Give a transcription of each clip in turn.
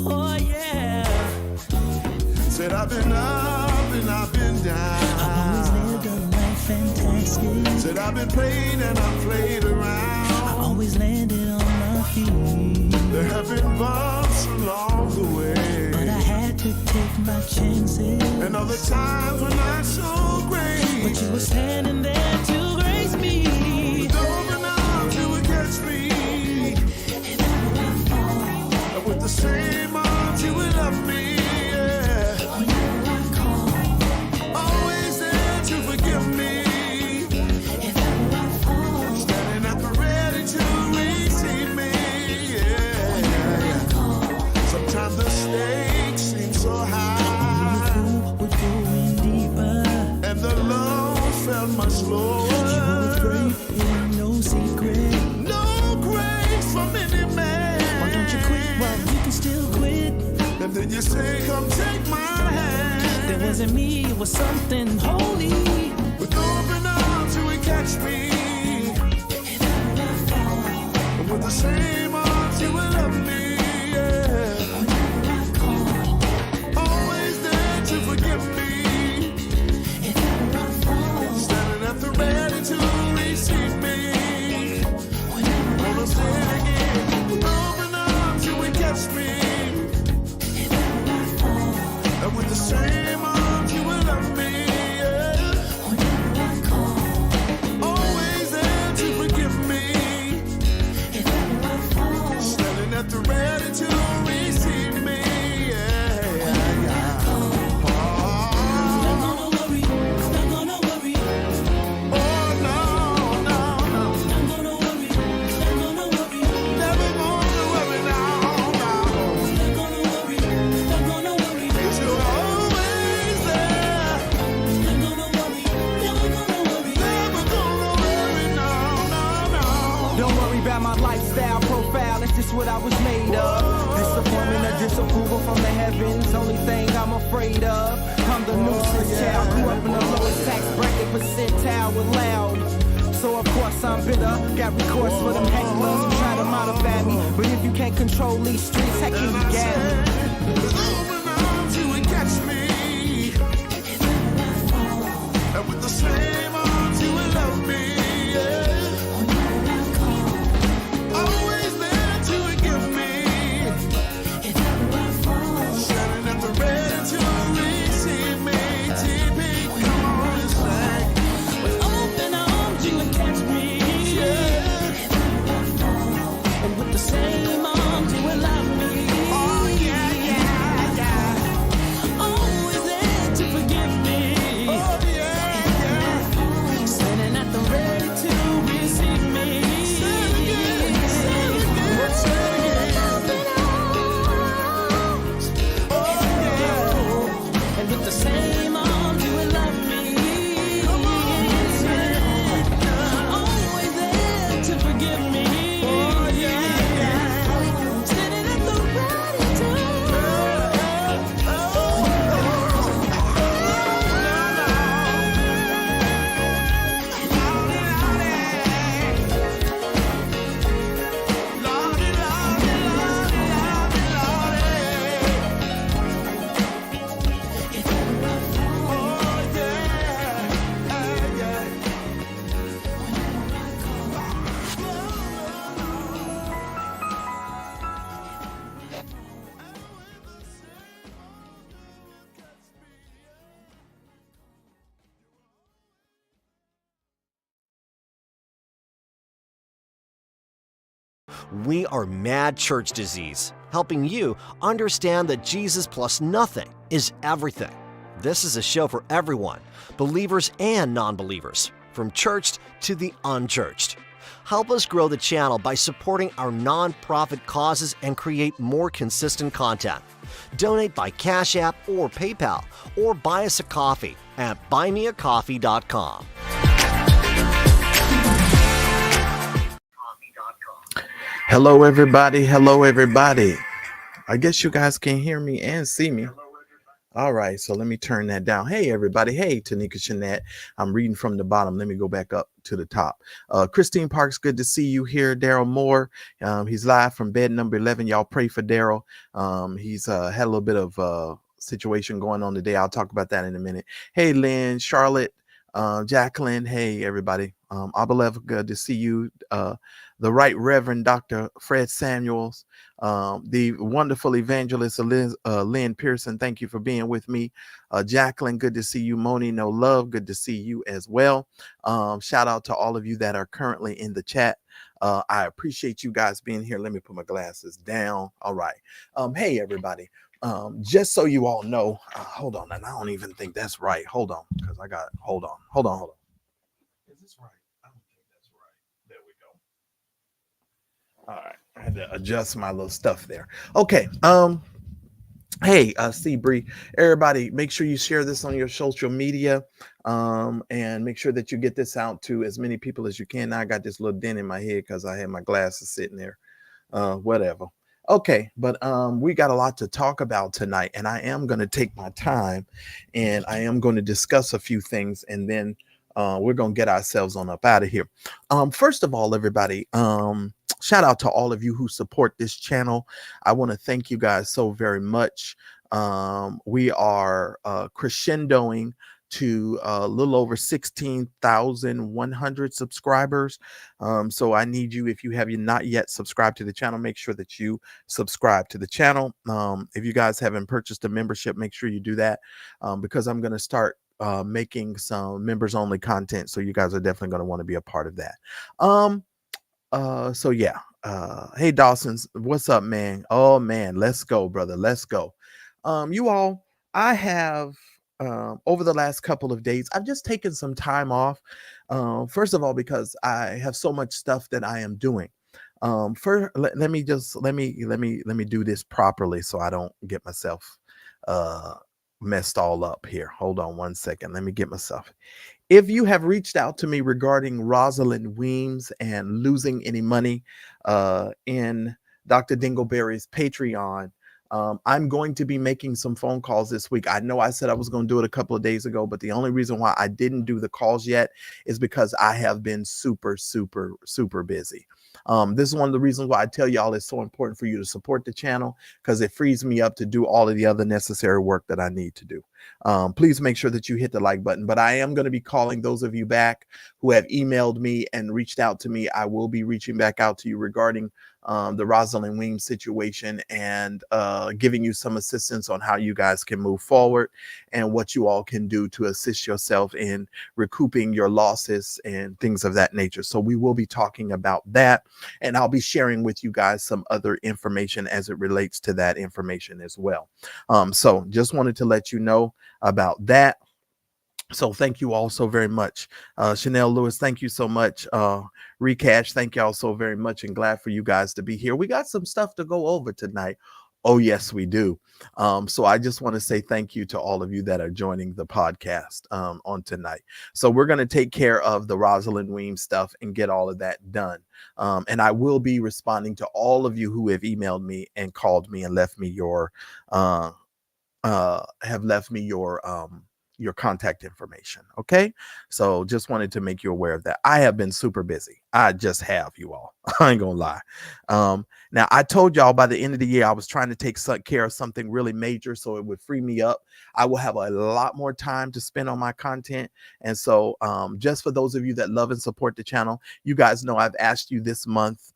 Oh yeah. Said I've been up and I've been down. I've always lived a life fantastic. Said I've been played and I've played around. I always landed on my feet. There have been bumps along the way, but I had to take my chances. And other times were not so great, but you were standing there to grace me. With open arms you would catch me. And I would fall. And with the same arms you would love me. Whenever I call. Always there to forgive me. If ever I fall. Standing at the ready to receive me. Sometimes the stakes seem so high, we're going deeper, and the load felt much lower. You were afraid, it ain't no secret. No grace from any man. Why don't you quit while you can still quit? And then you say, come take my hand. That wasn't me, it was something holy. With open arms you would catch me. If ever I fall. And with the same arms you would love me. Forgive me. If ever I fall. Standing at the ready to receive me. Whenever I fall. Again. With open arms you would catch me. If ever I fall. And with the same arms you would love me. Whenever I call. Always there to forgive me. If ever I fall. Standing at the ready to receive me. What I was made of. Disappointment or disapproval from the heavens. Only thing I'm afraid of. I'm the nuisance child. Grew up in the lowest tax bracket percentile with loud. So of course I'm bitter. Got recourse for them hecklers who try to modify me. But if you can't control these streets, how can you get me? With open arms you would catch me. If ever I fall. And with the same arms you would love me. Whenever I call. Always there to forgive me. If ever I fall. Standing at the ready to receive me. TP, come on and sing. With open arms you would catch me. If ever I fall. And with the same arms you would love me. Oh yeah, yeah, yeah. Always there to forgive me. Oh yeah, yeah. Standing at the ready to receive me. Say it again, say it again, say it again. Oh yeah. And with the same arms you would love me. Come on, say it. Always there to forgive me. Oh yeah, yeah. Standing at the ready to. If ever I fall. Whenever I call. We are Mad Church Disease, helping you understand that Jesus plus nothing is everything. This is a show for everyone, believers and non-believers, from churched to the unchurched. Help us grow the channel by supporting our non-profit causes and create more consistent content. Donate by Cash App or PayPal, or buy us a coffee at buymeacoffee.com. Hello, everybody. Hello, everybody. I guess you guys can hear me and see me. All right, so let me turn that down. Hey, everybody. Hey, Tanika Shanette. I'm reading from the bottom. Let me go back up to the top. Christine Parks, good to see you here. Darryl Moore, he's live from bed number 11. Y'all pray for Darryl. He's had a little bit of situation going on today. I'll talk about that in a minute. Hey, Lynn, Charlotte, Jacqueline. Hey, everybody. Abalev, good to see you. The Right Reverend Dr. Fred Samuels, the wonderful evangelist Lynn Pearson. Thank you for being with me. Jacqueline, good to see you. Moni, no love, good to see you as well. Shout out to all of you that are currently in the chat. I appreciate you guys being here. Let me put my glasses down. All right. Hey, everybody. Just so you all know, hold on, and I don't even think that's right. Hold on, because hold on. Is this right? I don't think that's right. There we go. All right, I had to adjust my little stuff there. Okay. Hey, Bree, everybody, make sure you share this on your social media, and make sure that you get this out to as many people as you can. Now I got this little dent in my head because I had my glasses sitting there. Whatever. Okay, but we got a lot to talk about tonight, and I am going to take my time, and I am going to discuss a few things, and then we're going to get ourselves on up out of here. First of all, everybody, shout out to all of you who support this channel. I want to thank you guys so very much. We are crescendoing to a little over 16,100 subscribers. So I need you, if you have not yet subscribed to the channel, make sure that you subscribe to the channel. If you guys haven't purchased a membership, make sure you do that, because I'm going to start making some members only content. So you guys are definitely going to want to be a part of that. So yeah. Hey Dawson, what's up, man? Oh man, let's go, brother. Let's go. You all, I have over the last couple of days, I've just taken some time off. First of all, because I have so much stuff that I am doing. Let me do this properly so I don't get myself messed all up here. Hold on one second. Let me get myself. If you have reached out to me regarding Rosalind Weems and losing any money in Dr. Dingleberry's Patreon, I'm going to be making some phone calls this week. I know I said I was going to do it a couple of days ago, but the only reason why I didn't do the calls yet is because I have been super, super, super busy. This is one of the reasons why I tell y'all it's so important for you to support the channel, because it frees me up to do all of the other necessary work that I need to do. Please make sure that you hit the like button. But I am going to be calling those of you back who have emailed me and reached out to me. I will be reaching back out to you regarding the Rosalind Weems situation, and giving you some assistance on how you guys can move forward and what you all can do to assist yourself in recouping your losses and things of that nature. So we will be talking about that, and I'll be sharing with you guys some other information as it relates to that information as well. So just wanted to let you know about that. So thank you all so very much. Chanel Lewis, thank you so much. Recash, thank y'all so very much, and glad for you guys to be here. We got some stuff to go over tonight. Oh, yes, we do. So I just want to say thank you to all of you that are joining the podcast on tonight. So we're going to take care of the Rosalind Weems stuff and get all of that done. And I will be responding to all of you who have emailed me and called me and left me your your contact information. Okay, so just wanted to make you aware of that. I have been super busy. I just have, you all. I ain't gonna lie. Now I told y'all by the end of the year I was trying to take care of something really major so it would free me up. I will have a lot more time to spend on my content. And so just for those of you that love and support the channel, you guys know I've asked you this month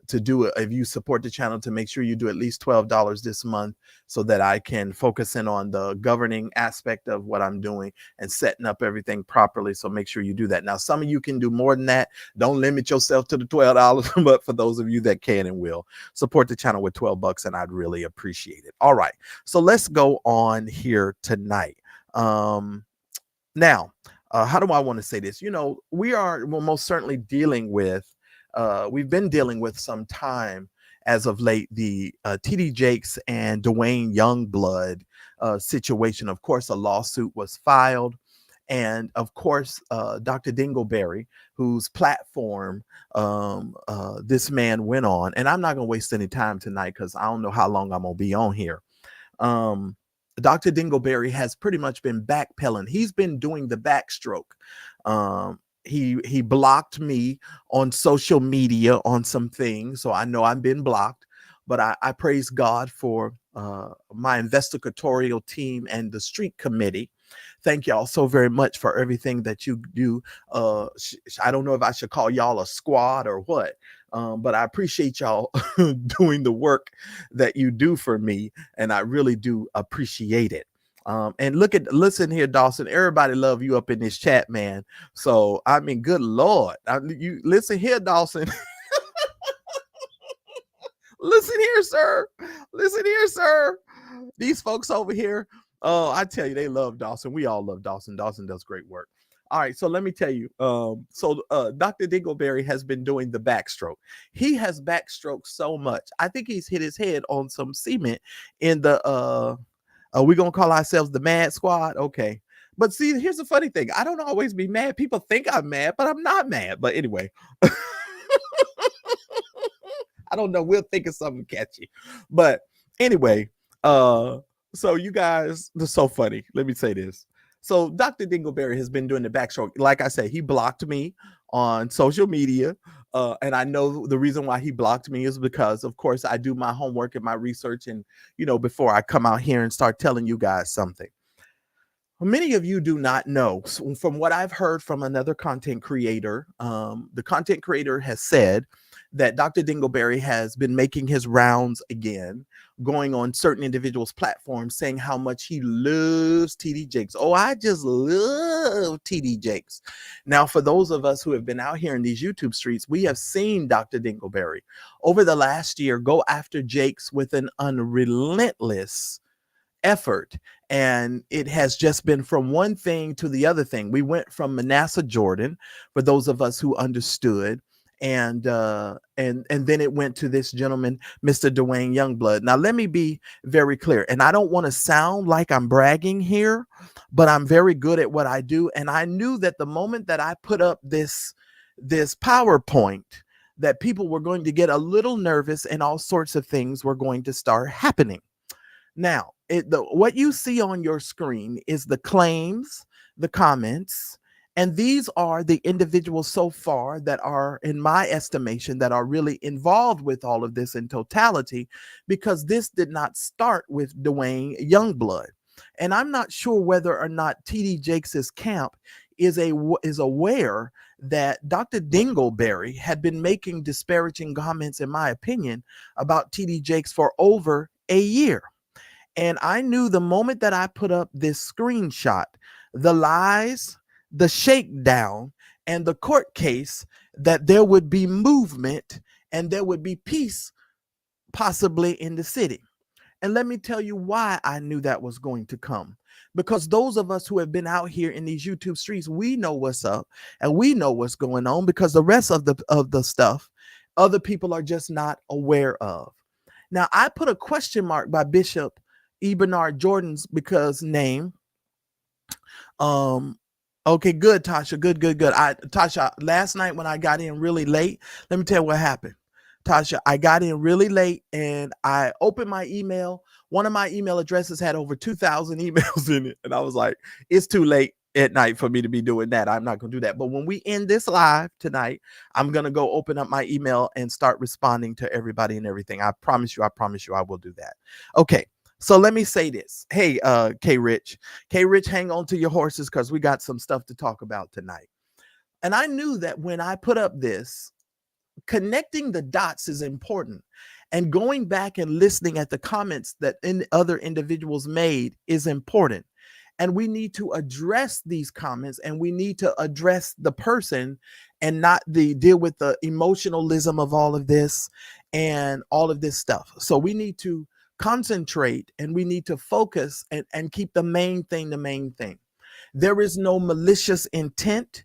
to do it. If you support the channel, to make sure you do at least $12 this month, so that I can focus in on the governing aspect of what I'm doing and setting up everything properly. So make sure you do that. Now, some of you can do more than that. Don't limit yourself to the $12, but for those of you that can and will, support the channel with $12, and I'd really appreciate it. All right, so let's go on here tonight. Now, how do I want to say this? You know, we're most certainly dealing with we've been dealing with some time as of late, the TD Jakes and Dwayne Young Blood situation. Of course, a lawsuit was filed. And of course, Dr. Dingleberry, whose platform this man went on, and I'm not going to waste any time tonight because I don't know how long I'm going to be on here. Dr. Dingleberry has pretty much been backpedaling. He's been doing the backstroke. He blocked me on social media on some things, so I know I've been blocked. But I praise God for my investigatorial team and the street committee. Thank y'all so very much for everything that you do. I don't know if I should call y'all a squad or what, but I appreciate y'all doing the work that you do for me, and I really do appreciate it. And listen here, Dawson. Everybody love you up in this chat, man. So I mean, good Lord, you listen here, Dawson. Listen here, sir. Listen here, sir. These folks over here, oh, I tell you, they love Dawson. We all love Dawson. Dawson does great work. All right, so let me tell you. Dr. Dingleberry has been doing the backstroke. He has backstroked so much. I think he's hit his head on some cement in the are we gonna call ourselves the Mad Squad? Okay. But see, here's the funny thing. I don't always be mad. People think I'm mad, but I'm not mad. But anyway. I don't know. We'll think of something catchy. But anyway, so you guys, they're so funny. Let me say this. So Dr. Dingleberry has been doing the backstroke. Like I said, he blocked me on social media. And I know the reason why he blocked me is because, of course, I do my homework and my research. And, before I come out here and start telling you guys something. Many of you do not know. So from what I've heard from another content creator, the content creator has said that Dr. Dingleberry has been making his rounds again, going on certain individuals' platforms, saying how much he loves TD Jakes. Oh, I just love TD Jakes. Now, for those of us who have been out here in these YouTube streets, we have seen Dr. Dingleberry over the last year go after Jakes with an unrelentless effort, and it has just been from one thing to the other thing. We went from Manasseh Jordan, for those of us who understood, and then it went to this gentleman, Mr. Dwayne Young Blood. Now let me be very clear, and I don't want to sound like I'm bragging here, but I'm very good at what I do, and I knew that the moment that I put up this PowerPoint, that people were going to get a little nervous and all sorts of things were going to start happening. Now, what you see on your screen is the claims, the comments, and these are the individuals so far that are, in my estimation, that are really involved with all of this in totality, because this did not start with Dwayne Young Blood. And I'm not sure whether or not TD Jakes' camp is aware that Dr. Dingleberry had been making disparaging comments, in my opinion, about TD Jakes for over a year. And I knew the moment that I put up this screenshot, the lies, the shakedown, and the court case, that there would be movement and there would be peace possibly in the city. And let me tell you why I knew that was going to come. Because those of us who have been out here in these YouTube streets, we know what's up and we know what's going on, because the rest of the stuff, other people are just not aware of. Now, I put a question mark by Bishop E. Bernard Jordan's name. Okay, good, Tasha. Good. Tasha, last night when I got in really late, let me tell you what happened. Tasha, I got in really late and I opened my email. One of my email addresses had over 2,000 emails in it. And I was like, it's too late at night for me to be doing that. I'm not going to do that. But when we end this live tonight, I'm going to go open up my email and start responding to everybody and everything. I promise you, I will do that. Okay. So let me say this. Hey, K Rich, hang on to your horses, because we got some stuff to talk about tonight. And I knew that when I put up this, connecting the dots is important. And going back and listening at the comments that other individuals made is important. And we need to address these comments, and we need to address the person and not deal with the emotionalism of all of this and all of this stuff. So we need to concentrate and we need to focus and keep the main thing. There is no malicious intent.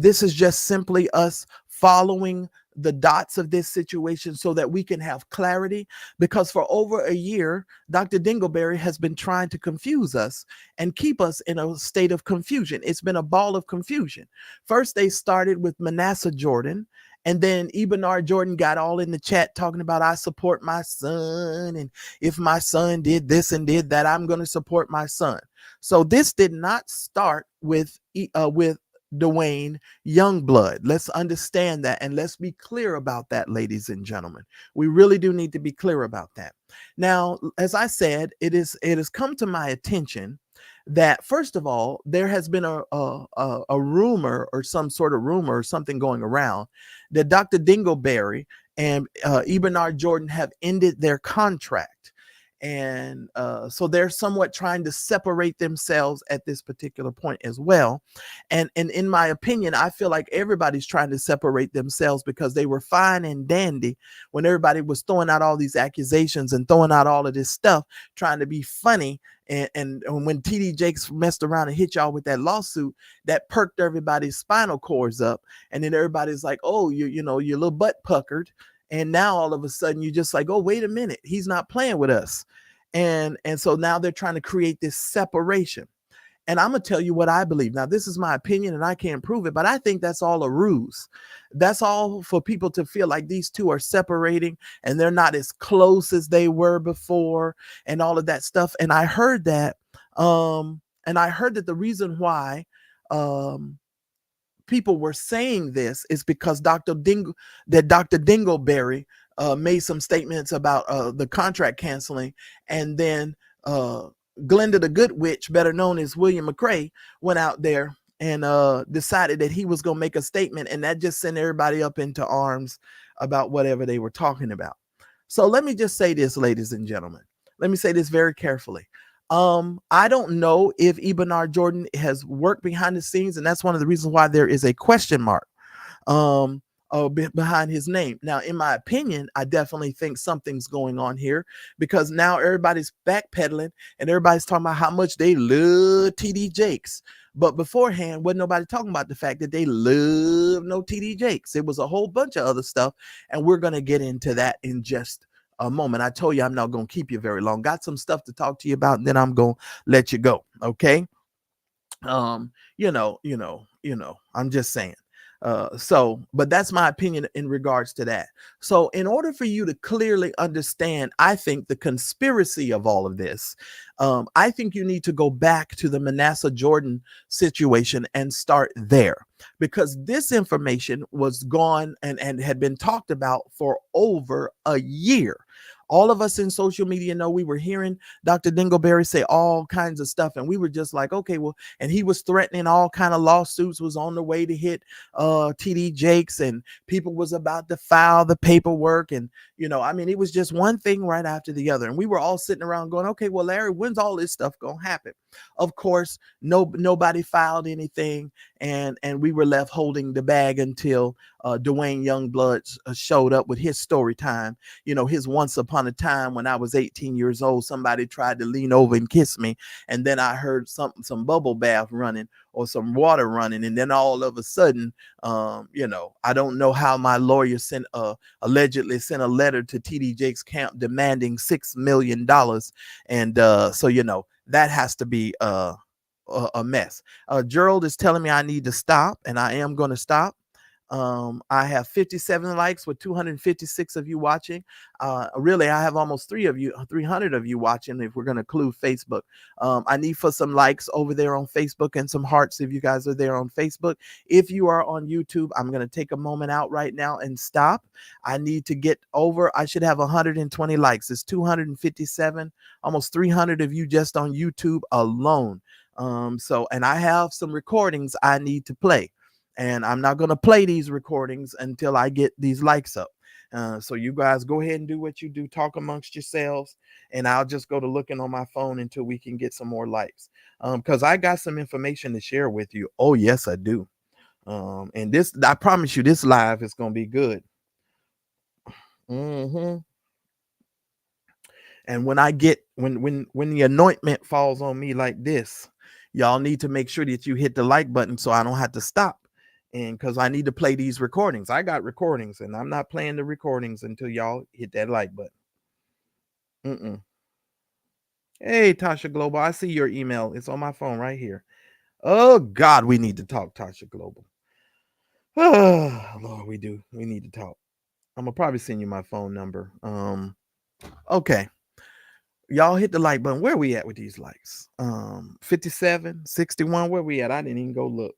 This is just simply us following the dots of this situation so that we can have clarity, because for over a year, Dr. Dingleberry has been trying to confuse us and keep us in a state of confusion. It's been a ball of confusion. First, they started with Manasseh Jordan, And then Bernard Jordan got all in the chat talking about I support my son, and if my son did this and did that, I'm going to support my son. So this did not start with Dwayne Youngblood. Let's understand that, and let's be clear about that, ladies and gentlemen. We really do need to be clear about that. Now, as I said, it has come to my attention that first of all, there has been a rumor or some sort of rumor or something going around that Dr. Dingleberry and Bernard Jordan have ended their contract. And so they're somewhat trying to separate themselves at this particular point as well. And in my opinion, I feel like everybody's trying to separate themselves because they were fine and dandy when everybody was throwing out all these accusations and throwing out all of this stuff, trying to be funny. And when TD Jakes messed around and hit y'all with that lawsuit, that perked everybody's spinal cords up. And then everybody's like, oh, you know, your little butt puckered. And now all of a sudden you just like, oh, wait a minute, he's not playing with us. And so now they're trying to create this separation. And I'm going to tell you what I believe. Now, this is my opinion and I can't prove it, but I think that's all a ruse. That's all for people to feel like these two are separating and they're not as close as they were before and all of that stuff. And I heard that, the reason why people were saying this is because Dr. Dingleberry made some statements about the contract canceling, and then Glenda the Good Witch, better known as William McRae, went out there and decided that he was going to make a statement, and that just sent everybody up into arms about whatever they were talking about. So let me just say this, ladies and gentlemen. Let me say this very carefully. I don't know if Bernard Jordan has worked behind the scenes, and that's one of the reasons why there is a question mark behind his name. Now, in my opinion, I definitely think something's going on here because now everybody's backpedaling and everybody's talking about how much they love TD Jakes. But beforehand, wasn't nobody talking about the fact that they love no TD Jakes. It was a whole bunch of other stuff, and we're going to get into that in just a moment. I told you I'm not going to keep you very long. Got some stuff to talk to you about, and then I'm going to let you go. Okay. I'm just saying. But that's my opinion in regards to that. So in order for you to clearly understand, I think the conspiracy of all of this, I think you need to go back to the Manasseh Jordan situation and start there, because this information was gone and had been talked about for over a year. All of us in social media know we were hearing Dr. Dingleberry say all kinds of stuff, and we were just like, okay, well, and he was threatening all kind of lawsuits, was on the way to hit TD Jakes, and people was about to file the paperwork, and it was just one thing right after the other, and we were all sitting around going, okay, well, Larry, when's all this stuff gonna happen? Of course, nobody filed anything, and we were left holding the bag until Dwayne Young Blood showed up with his story time. His once upon a time when I was 18 years old, somebody tried to lean over and kiss me, and then I heard some bubble bath running or some water running, and then all of a sudden, I don't know how my lawyer allegedly sent a letter to TD Jakes' camp demanding $6 million, and that has to be a mess. Gerald is telling me I need to stop, and I am going to stop. I have 57 likes with 256 of you watching. Really, I have almost 300 of you watching if we're going to include Facebook. I need for some likes over there on Facebook and some hearts if you guys are there on Facebook. If you are on YouTube, I'm going to take a moment out right now and stop. I need to get over, I should have 120 likes. It's 257, almost 300 of you just on YouTube alone. And I have some recordings I need to play. And I'm not going to play these recordings until I get these likes up. So you guys go ahead and do what you do. Talk amongst yourselves. And I'll just go to looking on my phone until we can get some more likes. Because I got some information to share with you. Oh, yes, I do. And this, I promise you, this live is going to be good. And when the anointment falls on me like this, y'all need to make sure that you hit the like button so I don't have to stop. And because I need to play these recordings. I got recordings, and I'm not playing the recordings until y'all hit that like button. Hey, Tasha Global, I see your email. It's on my phone right here. Oh, God, we need to talk, Tasha Global. Lord, we do. We need to talk. I'm gonna probably send you my phone number. Okay. Y'all hit the like button. Where we at with these likes? 57, 61. Where we at? I didn't even go look.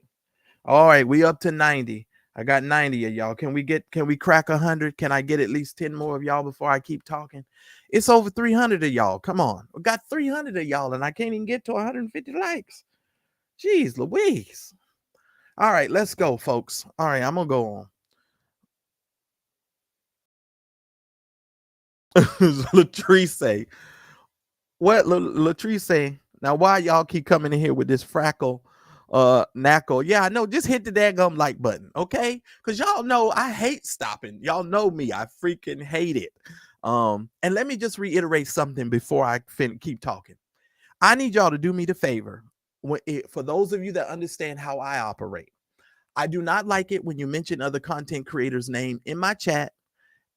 All right, we up to 90. I got 90 of y'all. Can we crack 100? Can I get at least 10 more of y'all before I keep talking? It's over 300 of y'all. Come on. We got 300 of y'all and I can't even get to 150 likes. Jeez Louise. All right, let's go, folks. All right, I'm gonna go on. Latrice say, what Latrice say? Now, why y'all keep coming in here with this freckle knackle? Yeah, I know. Just hit the daggum like button, okay? Because y'all know I hate stopping. Y'all know me. I freaking hate it. And let me just reiterate something before I keep talking. I need y'all to do me the favor. For those of you that understand how I operate, I do not like it when you mention other content creators' name in my chat,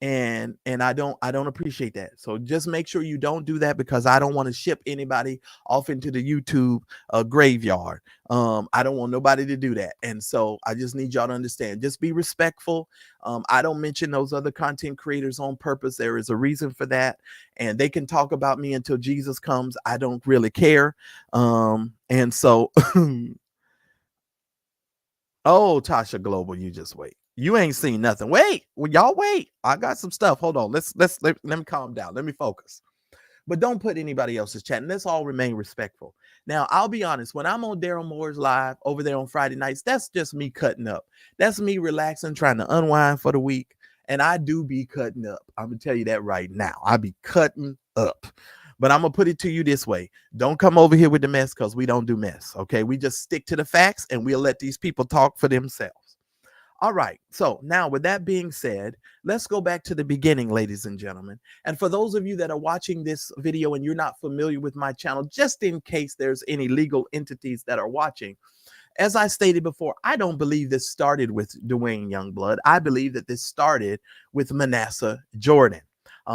and I don't appreciate that. So just make sure you don't do that because I don't want to ship anybody off into the YouTube graveyard. I don't want nobody to do that, and so I just need y'all to understand. Just be respectful. I don't mention those other content creators on purpose. There is a reason for that, and they can talk about me until Jesus comes. I don't really care. And so. Oh, Tasha Global, you just wait. You ain't seen nothing. Wait, well, y'all wait. I got some stuff. Hold on. Let me calm down. Let me focus. But don't put anybody else's chat. And let's all remain respectful. Now, I'll be honest. When I'm on Darryl Moore's live over there on Friday nights, that's just me cutting up. That's me relaxing, trying to unwind for the week. And I do be cutting up. I'm gonna tell you that right now. I be cutting up. But I'm gonna put it to you this way: don't come over here with the mess because we don't do mess. Okay, we just stick to the facts and we'll let these people talk for themselves. All right. So now, with that being said, let's go back to the beginning, ladies and gentlemen. And for those of you that are watching this video and you're not familiar with my channel, just in case there's any legal entities that are watching, as I stated before, I don't believe this started with Dwayne Young Blood. I believe that this started with Manasseh Jordan.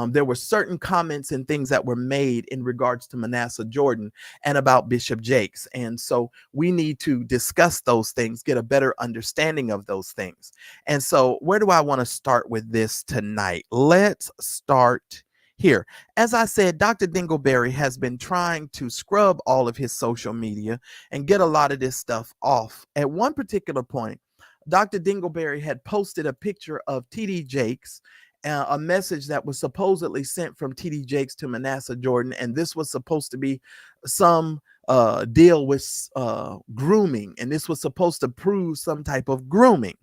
There were certain comments and things that were made in regards to Manasseh Jordan and about Bishop Jakes. And so we need to discuss those things, get a better understanding of those things. And so where do I want to start with this tonight? Let's start here. As I said, Dr. Dingleberry has been trying to scrub all of his social media and get a lot of this stuff off. At one particular point, Dr. Dingleberry had posted a picture of TD Jakes, a message that was supposedly sent from TD Jakes to Manasseh Jordan, and this was supposed to be some deal with grooming, and this was supposed to prove some type of grooming.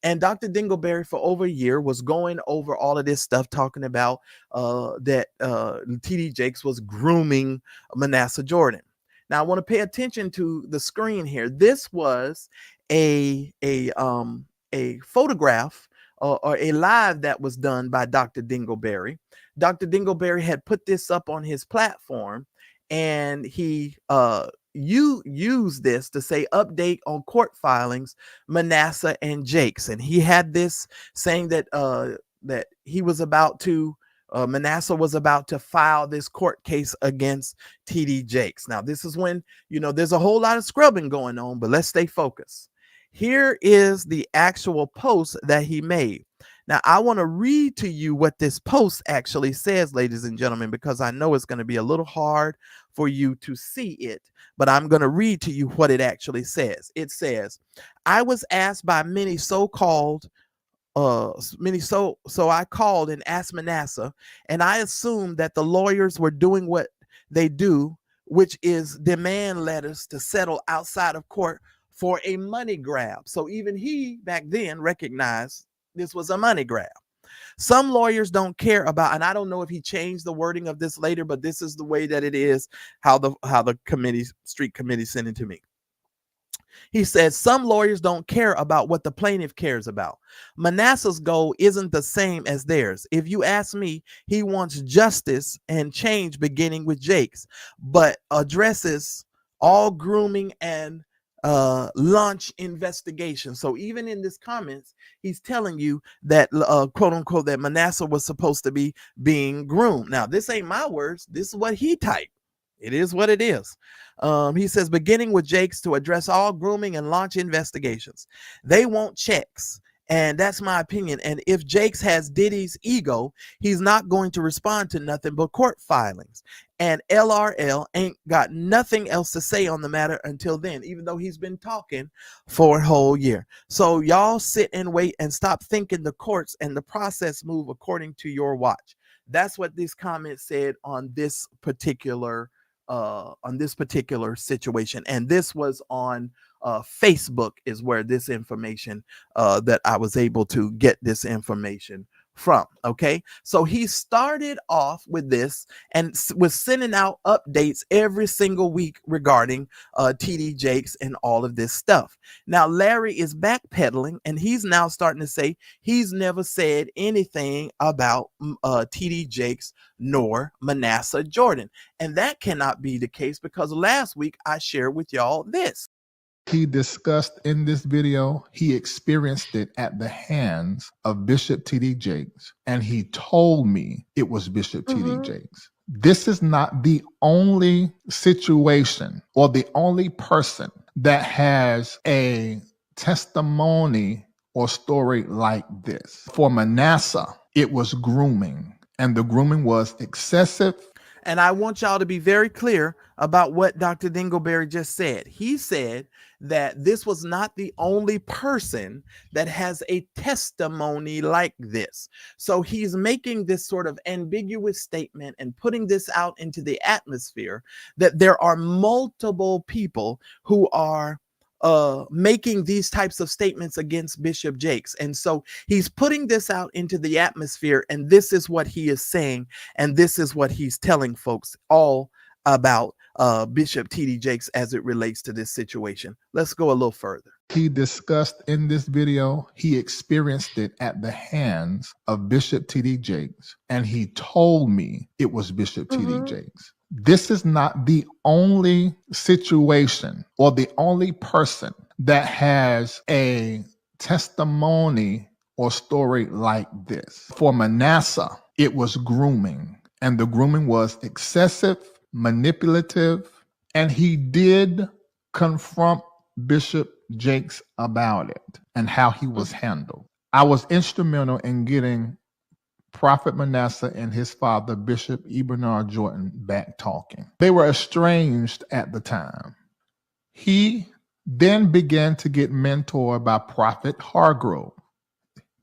And Dr. Dingleberry for over a year was going over all of this stuff, talking about that TD Jakes was grooming Manasseh Jordan. Now I want to pay attention to the screen here. This was a photograph or a live that was done by Dr. Dingleberry. Dr. Dingleberry had put this up on his platform, and he used this to say update on court filings, Manasseh and Jakes. And he had this saying that that he was about to Manasseh was about to file this court case against TD Jakes. Now, this is when, there's a whole lot of scrubbing going on, but let's stay focused. Here is the actual post that he made. Now, I want to read to you what this post actually says, ladies and gentlemen, because I know it's going to be a little hard for you to see it, but I'm going to read to you what it actually says. It says, I was asked by many so-called so I called and asked Manasseh, and I assumed that the lawyers were doing what they do, which is demand letters to settle outside of court for a money grab. So even he back then recognized this was a money grab. Some lawyers don't care about, and I don't know if he changed the wording of this later, but this is the way that it is, how the street committee sent it to me. He said, some lawyers don't care about what the plaintiff cares about. Manasseh's goal isn't the same as theirs. If you ask me, he wants justice and change beginning with Jakes, but addresses all grooming and launch investigation. So even in this comments, he's telling you that quote unquote that Manasseh was supposed to be being groomed. Now, this ain't my words. This is what he typed. It is what it is. He says, beginning with Jakes to address all grooming and launch investigations. They want checks. And that's my opinion. And if Jakes has Diddy's ego, he's not going to respond to nothing but court filings. And LRL ain't got nothing else to say on the matter until then, even though he's been talking for a whole year. So y'all sit and wait and stop thinking the courts and the process move according to your watch. That's what this comment said on this particular situation. And this was on Facebook is where this information that I was able to get this information from. Okay, so he started off with this and was sending out updates every single week regarding TD Jakes and all of this stuff. Now Larry is backpedaling and he's now starting to say he's never said anything about TD Jakes nor Manasseh Jordan, and that cannot be the case because last week I shared with y'all this. He discussed in this video, he experienced it at the hands of Bishop T.D. Jakes, and he told me it was Bishop T.D. Jakes. This is not the only situation or the only person that has a testimony or story like this. For Manasseh, it was grooming, and the grooming was excessive. And I want y'all to be very clear about what Dr. Dingleberry just said. He said that this was not the only person that has a testimony like this. So he's making this sort of ambiguous statement and putting this out into the atmosphere that there are multiple people who are making these types of statements against Bishop Jakes. And so he's putting this out into the atmosphere, and this is what he is saying, and this is what he's telling folks all about Bishop T.D. Jakes as it relates to this situation. Let's go a little further. He discussed in this video, he experienced it at the hands of Bishop T.D. Jakes, and he told me it was Bishop T.D. Jakes. This is not the only situation or the only person that has a testimony or story like this. For Manasseh, it was grooming, and the grooming was excessive, manipulative, and he did confront Bishop Jakes about it and how he was handled. I was instrumental in getting Prophet Manasseh and his father, Bishop E. Bernard Jordan, back talking. They were estranged at the time. He then began to get mentored by Prophet Hargrove.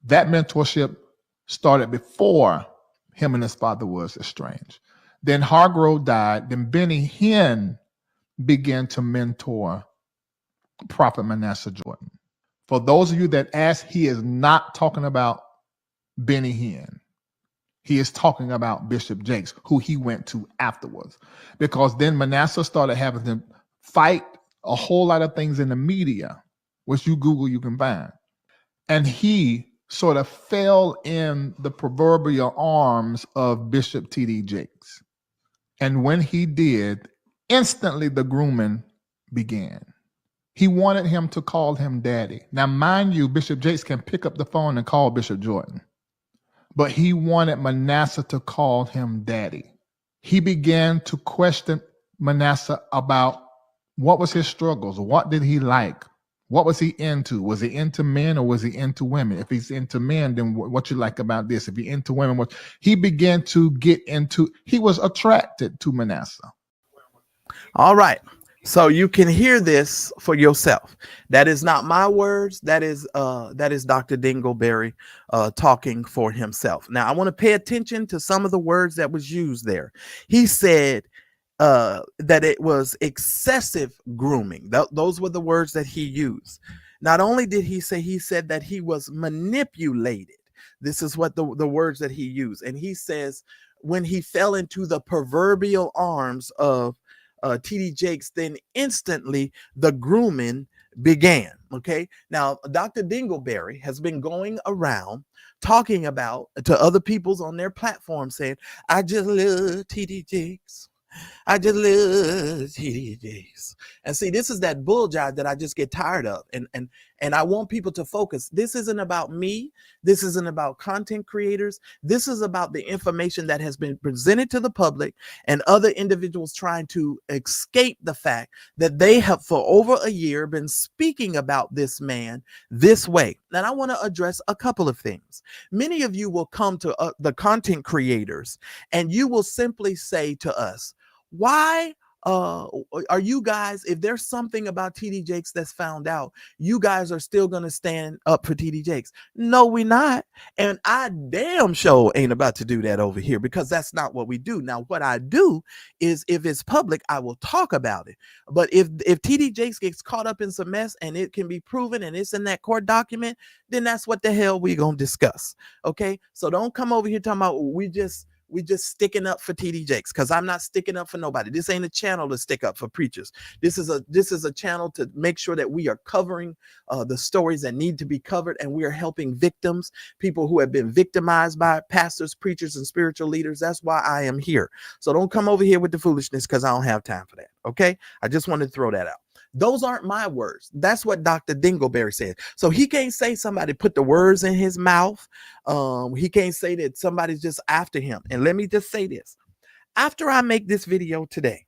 That mentorship started before him and his father was estranged. Then Hargrove died. Then Benny Hinn began to mentor Prophet Manasseh Jordan. For those of you that ask, he is not talking about Benny Hinn. He is talking about Bishop Jakes, who he went to afterwards. Because then Manasseh started having to fight a whole lot of things in the media, which you Google, you can find. And he sort of fell in the proverbial arms of Bishop T.D. Jakes. And when he did, instantly the grooming began. He wanted him to call him daddy. Now, mind you, Bishop Jakes can pick up the phone and call Bishop Jordan. But he wanted Manasseh to call him daddy. He began to question Manasseh about what was his struggles, what did he like, what was he into? Was he into men or was he into women? If he's into men, then what you like about this? If he's into women, what he began to get into, he was attracted to Manasseh. All right. So you can hear this for yourself. That is not my words. That is Dr. Dingleberry talking for himself. Now I want to pay attention to some of the words that was used there. He said that it was excessive grooming. Those were the words that he used. Not only did he said that he was manipulated. This is what the words that he used. And he says when he fell into the proverbial arms of T.D. Jakes, then instantly the grooming began. Okay. Now, Dr. Dingleberry has been going around talking about to other people's on their platform saying, I just love T.D. Jakes. I just love TD Jakes. And see, this is that bull jive that I just get tired of. And I want people to focus. This isn't about me. This isn't about content creators. This is about the information that has been presented to the public and other individuals trying to escape the fact that they have for over a year been speaking about this man this way. And I want to address a couple of things. Many of you will come to the content creators and you will simply say to us, why are you guys, if there's something about TD Jakes that's found out, you guys are still going to stand up for TD Jakes? No, we're not. And I damn sure ain't about to do that over here, because that's not what we do. Now, what I do is if it's public, I will talk about it. But if TD Jakes gets caught up in some mess and it can be proven and it's in that court document, then that's what the hell we going to discuss. Okay. So don't come over here talking about we just sticking up for TD Jakes, because I'm not sticking up for nobody. This ain't a channel to stick up for preachers. This is a channel to make sure that we are covering the stories that need to be covered, and we are helping victims, people who have been victimized by pastors, preachers, and spiritual leaders. That's why I am here. So don't come over here with the foolishness, because I don't have time for that. Okay, I just wanted to throw that out. Those aren't my words. That's what Dr. Dingleberry said. So he can't say somebody put the words in his mouth. He can't say that somebody's just after him. And let me just say this. After I make this video today,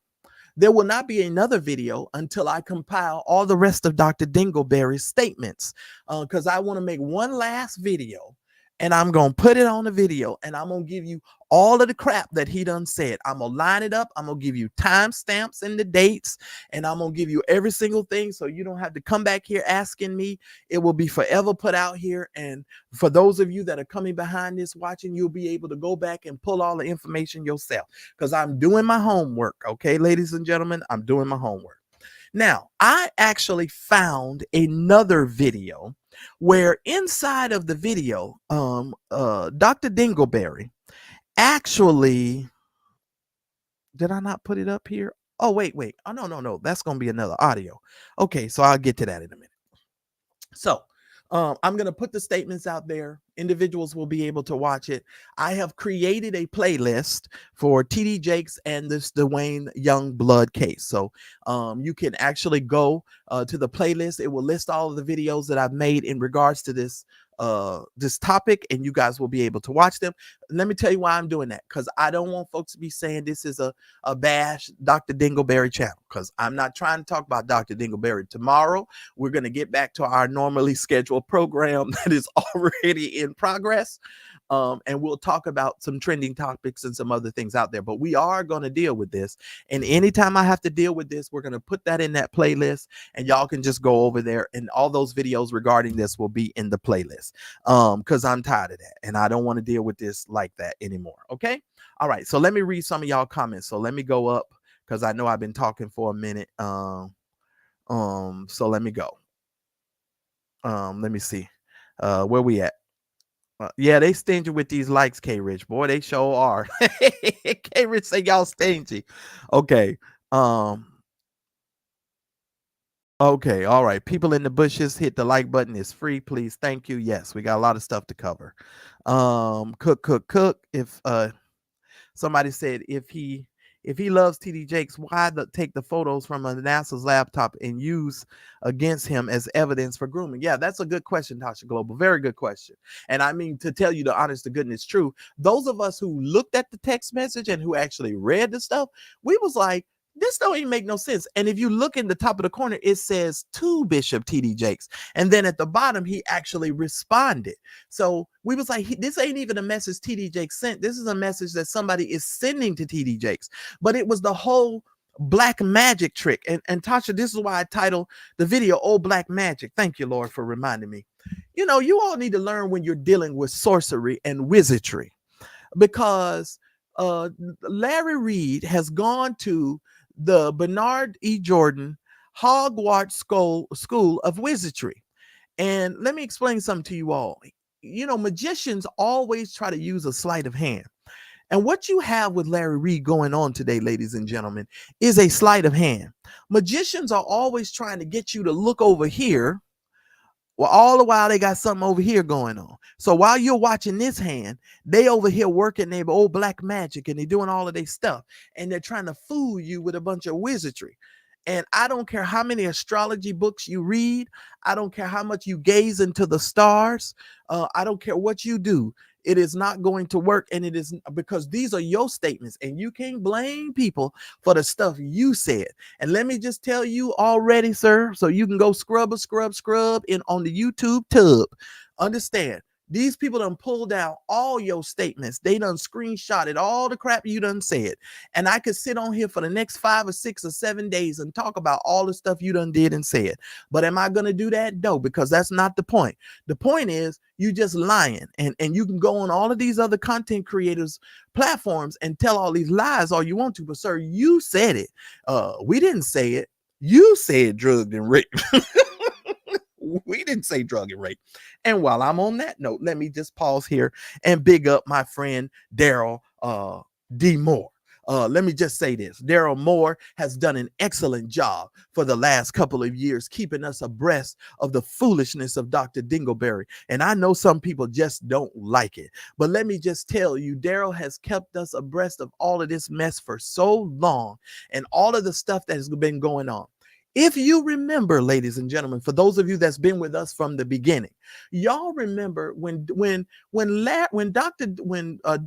there will not be another video until I compile all the rest of Dr. Dingleberry's statements, because I want to make one last video. And I'm going to put it on the video, and I'm going to give you all of the crap that he done said. I'm going to line it up. I'm going to give you timestamps and the dates, and I'm going to give you every single thing, so you don't have to come back here asking me. It will be forever put out here. And for those of you that are coming behind this watching, you'll be able to go back and pull all the information yourself, because I'm doing my homework. Okay, ladies and gentlemen, I'm doing my homework. Now, I actually found another video where inside of the video, Dr. Dingleberry actually, did I not put it up here? Oh, wait. Oh, no. That's going to be another audio. Okay, so I'll get to that in a minute. So I'm going to put the statements out there. Individuals will be able to watch it. I have created a playlist for TD Jakes and this Dwayne Young Blood case. So you can actually go to the playlist. It will list all of the videos that I've made in regards to this topic, and you guys will be able to watch them. Let me tell you why I'm doing that, because I don't want folks to be saying this is a bash Dr. Dingleberry channel, because I'm not trying to talk about Dr. Dingleberry. Tomorrow, we're going to get back to our normally scheduled program that is already in progress. And we'll talk about some trending topics and some other things out there, but we are going to deal with this. And anytime I have to deal with this, we're going to put that in that playlist, and y'all can just go over there, and all those videos regarding this will be in the playlist. Because I'm tired of that, and I don't want to deal with this like that anymore. Okay. All right. So let me read some of y'all comments. So let me go up, because I know I've been talking for a minute. So let me go. Let me see. Where we at? Yeah, they stingy with these likes, K Rich. Boy, they sure are. K Rich say y'all stingy. Okay. Okay, all right. People in the bushes, hit the like button. It's free, please. Thank you. Yes, we got a lot of stuff to cover. Cook. If somebody said if he loves TD Jakes, why take the photos from NASA's laptop and use against him as evidence for grooming? Yeah, that's a good question, Tasha Global. Very good question. And I mean, to tell you the honest to goodness truth, those of us who looked at the text message and who actually read the stuff, we was like, this don't even make no sense. And if you look in the top of the corner, it says to Bishop TD Jakes. And then at the bottom, he actually responded. So we was like, this ain't even a message TD Jakes sent. This is a message that somebody is sending to TD Jakes. But it was the whole black magic trick. And Tasha, this is why I titled the video, Oh, Black Magic. Thank you, Lord, for reminding me. You know, you all need to learn when you're dealing with sorcery and wizardry, because Larry Reid has gone to the Bernard E. Jordan Hogwarts School of Wizardry. And let me explain something to you all. You know, magicians always try to use a sleight of hand. And what you have with Larry Reid going on today, ladies and gentlemen, is a sleight of hand. Magicians are always trying to get you to look over here Well, all the while they got something over here going on. So while you're watching this hand, they over here working their old black magic and they're doing all of their stuff. And they're trying to fool you with a bunch of wizardry. And I don't care how many astrology books you read. I don't care how much you gaze into the stars. I don't care what you do. It is not going to work. And it is because these are your statements and you can't blame people for the stuff you said. And let me just tell you already, sir, so you can go scrub in on the YouTube tub. Understand, these people done pulled out all your statements. They done screenshotted all the crap you done said. And I could sit on here for the next 5 or 6 or 7 days and talk about all the stuff you done did and said. But am I going to do that? No, because that's not the point. The point is you just lying. And you can go on all of these other content creators platforms and tell all these lies all you want to. But sir, you said it. We didn't say it. You said drugged and raped. We didn't say drug and rape. And while I'm on that note, let me just pause here and big up my friend Darryl D. Moore. Let me just say this. Darryl Moore has done an excellent job for the last couple of years, keeping us abreast of the foolishness of Dr. Dingleberry. And I know some people just don't like it. But let me just tell you, Darryl has kept us abreast of all of this mess for so long and all of the stuff that has been going on. If you remember, ladies and gentlemen, for those of you that's been with us from the beginning, y'all remember when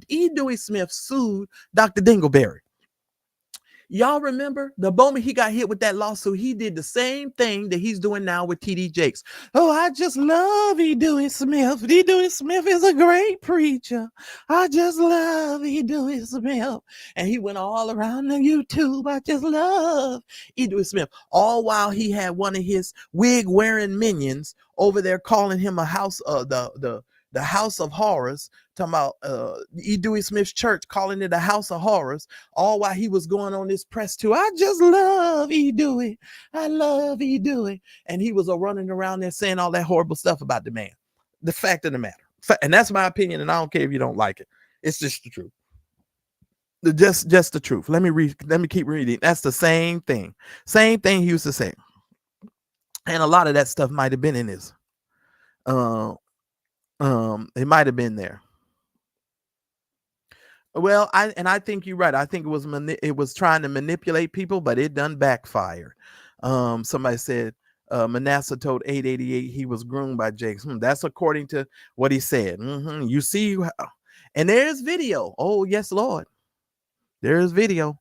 E. Dewey Smith sued Dr. Dingleberry. Y'all remember the moment he got hit with that lawsuit, he did the same thing that he's doing now with TD Jakes. Oh, I just love E. Dewey Smith. E. Dewey Smith is a great preacher. I just love E. Dewey Smith. And he went all around the YouTube. I just love E. Dewey Smith. All while he had one of his wig wearing minions over there calling him a house, the house of horrors, talking about E. Dewey Smith's church, calling it a house of horrors, all while he was going on this press tour. I just love E. Dewey. I love E. Dewey. And he was running around there saying all that horrible stuff about the man. The fact of the matter. And that's my opinion, and I don't care if you don't like it. It's just the truth. Just the truth. Let me keep reading. That's the same thing. Same thing he used to say. And a lot of that stuff might have been in this. It might have been there. Well, I think you're right. I think it was trying to manipulate people, but it done backfire. Somebody said Manasseh told 888 he was groomed by Jakes. That's according to what he said. You see, and there's video. Oh yes, Lord, there's video.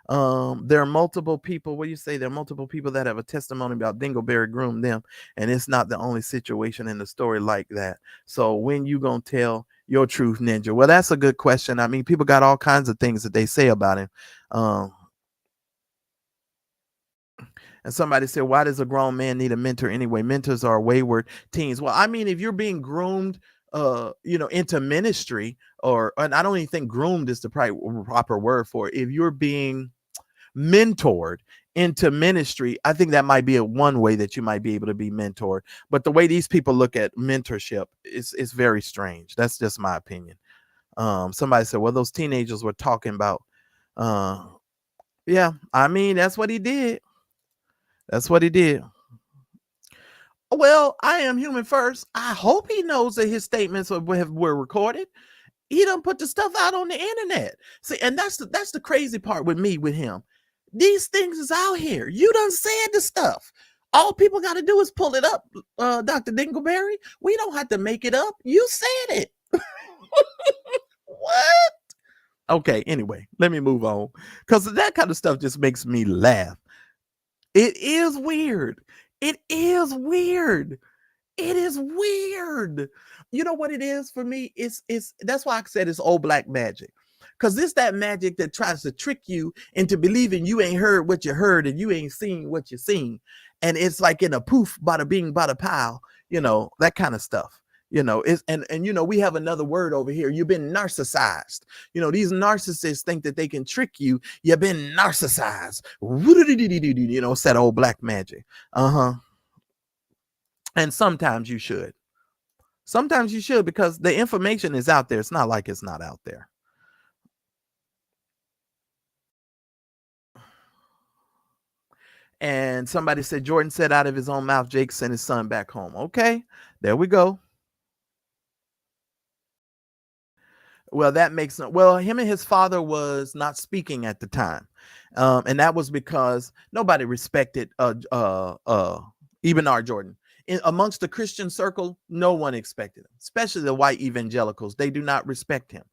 There are multiple people. What do you say? There are multiple people that have a testimony about Dingleberry groomed them, and it's not the only situation in the story like that. So when you gonna tell your truth, Ninja? Well, that's a good question. I mean, people got all kinds of things that they say about him. And somebody said, why does a grown man need a mentor anyway? Mentors are wayward teens. Well, I mean, if you're being groomed, into ministry, and I don't even think groomed is the proper word for it. If you're being mentored into ministry, I think that might be one way that you might be able to be mentored. But the way these people look at mentorship is very strange. That's just my opinion. Somebody said, well, those teenagers were talking about, yeah, I mean, that's what he did. That's what he did. Well, I am human first. I hope he knows that his statements were recorded. He done put the stuff out on the internet. See, and that's the crazy part with him. These things is out here. You done said the stuff. All people got to do is pull it up, Dr. Dingleberry. We don't have to make it up. You said it. What? Okay, anyway, let me move on. Because that kind of stuff just makes me laugh. It is weird. It is weird. It is weird. You know what it is for me? It's that's why I said it's old black magic. Because it's that magic that tries to trick you into believing you ain't heard what you heard and you ain't seen what you seen. And it's like in a poof, bada bing, bada pow, that kind of stuff. We have another word over here. You've been narcissized. These narcissists think that they can trick you. You've been narcissized. It's that old black magic. And sometimes you should. Sometimes you should, because the information is out there. It's not like it's not out there. And somebody said Jordan said out of his own mouth, Jake sent his son back home. Okay, there we go. Well, that makes no. Well, him and his father was not speaking at the time, and that was because nobody respected Eben R. Jordan. Amongst the Christian circle, no one expected him, especially the white evangelicals. They do not respect him.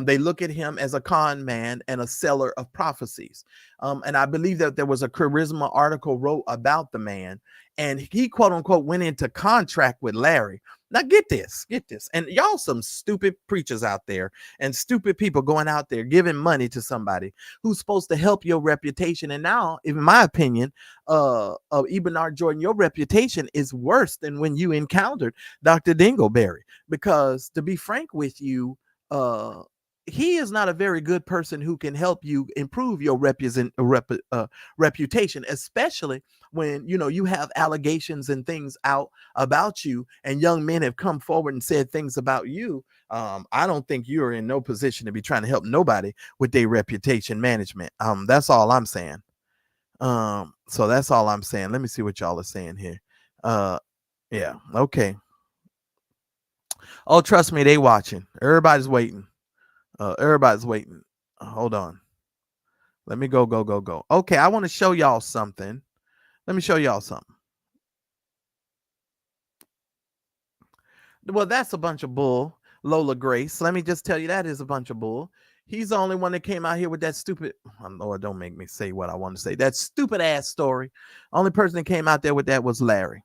They look at him as a con man and a seller of prophecies. And I believe that there was a Charisma article wrote about the man, and he quote unquote went into contract with Larry. Now get this. And y'all some stupid preachers out there and stupid people going out there giving money to somebody who's supposed to help your reputation. And now, in my opinion, of Eben R. Jordan, your reputation is worse than when you encountered Dr. Dingleberry. Because to be frank with you, he is not a very good person who can help you improve your reputation, especially when you have allegations and things out about you, and young men have come forward and said things about you. I don't think you're in no position to be trying to help nobody with their reputation management. That's all I'm saying. So that's all I'm saying. Let me see what y'all are saying here. Yeah, okay. Oh, trust me, they watching. Everybody's waiting. Everybody's waiting. Hold on. Let me go. Okay, I want to show y'all something. Let me show y'all something. Well, that's a bunch of bull, Lola Grace. Let me just tell you, that is a bunch of bull. He's the only one that came out here with that stupid, oh, Lord, don't make me say what I want to say. That stupid ass story. Only person that came out there with that was Larry.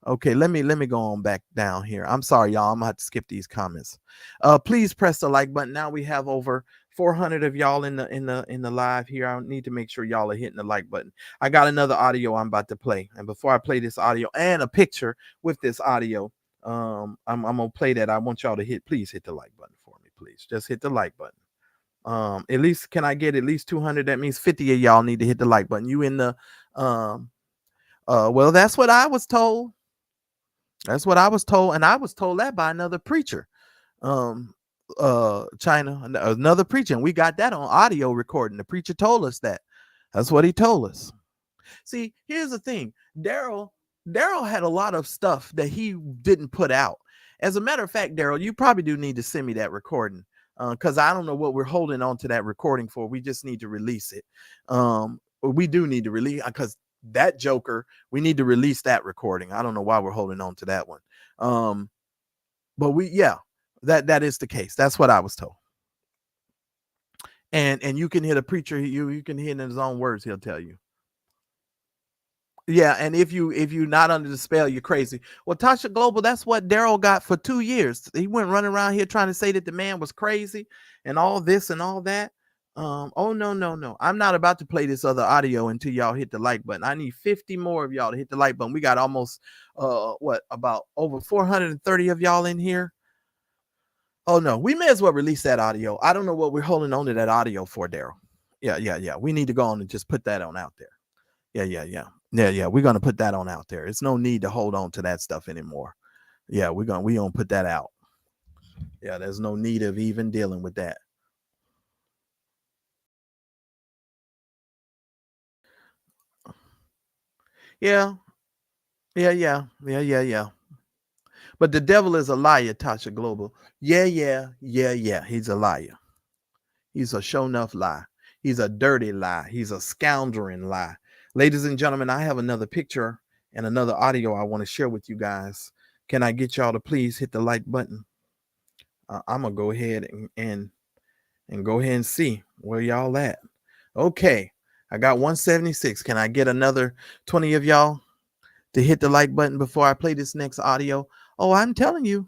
Okay, let me go on back down here. I'm sorry, y'all. I'm gonna have to skip these comments. Please press the like button. Now we have over 400 of y'all in the live here. I need to make sure y'all are hitting the like button. I got another audio I'm about to play, and before I play this audio and a picture with this audio, I'm gonna play that. I want y'all to please hit the like button for me, please. Just hit the like button. At least can I get at least 200? That means 50 of y'all need to hit the like button. You in the well, that's what I was told. That's what I was told, and I was told that by another preacher. China, another preacher, and we got that on audio recording. The preacher told us that. That's what he told us. See, here's the thing. Darryl had a lot of stuff that he didn't put out. As a matter of fact, Darryl, you probably do need to send me that recording, because I don't know what we're holding on to that recording for. We just need to release it. We do need to release, because that joker, we need to release that recording. I don't know why we're holding on to that one. But that is the case. That's what I was told. And you can hear the preacher, you can hear in his own words, he'll tell you. Yeah, and if you're not under the spell, you're crazy. Well, Tasha Global, that's what Darryl got for 2 years. He went running around here trying to say that the man was crazy and all this and all that. Oh no. I'm not about to play this other audio until y'all hit the like button. I need 50 more of y'all to hit the like button. We got almost about over 430 of y'all in here. Oh no, we may as well release that audio. I don't know what we're holding on to that audio for, Darryl. Yeah. We need to go on and just put that on out there. Yeah. We're gonna put that on out there. It's no need to hold on to that stuff anymore. Yeah, we gonna put that out. Yeah, there's no need of even dealing with that. Yeah. But the devil is a liar, Tasha Global. Yeah. He's a liar. He's a show enough lie. He's a dirty lie. He's a scoundrelling lie. Ladies and gentlemen, I have another picture and another audio I want to share with you guys. Can I get y'all to please hit the like button? I'm gonna go ahead and go ahead and see where y'all at. Okay, I got 176. Can I get another 20 of y'all to hit the like button before I play this next audio? Oh, I'm telling you.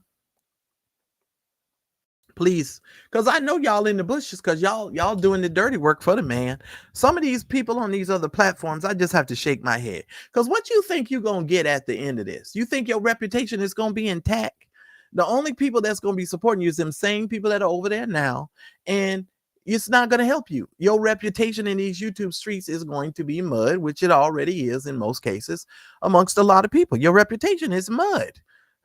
Please, because I know y'all in the bushes, because y'all doing the dirty work for the man. Some of these people on these other platforms, I just have to shake my head. Because what you think you're going to get at the end of this? You think your reputation is going to be intact? The only people that's going to be supporting you is them same people that are over there now. And it's not going to help you. Your reputation in these YouTube streets is going to be mud, which it already is in most cases amongst a lot of people. Your reputation is mud.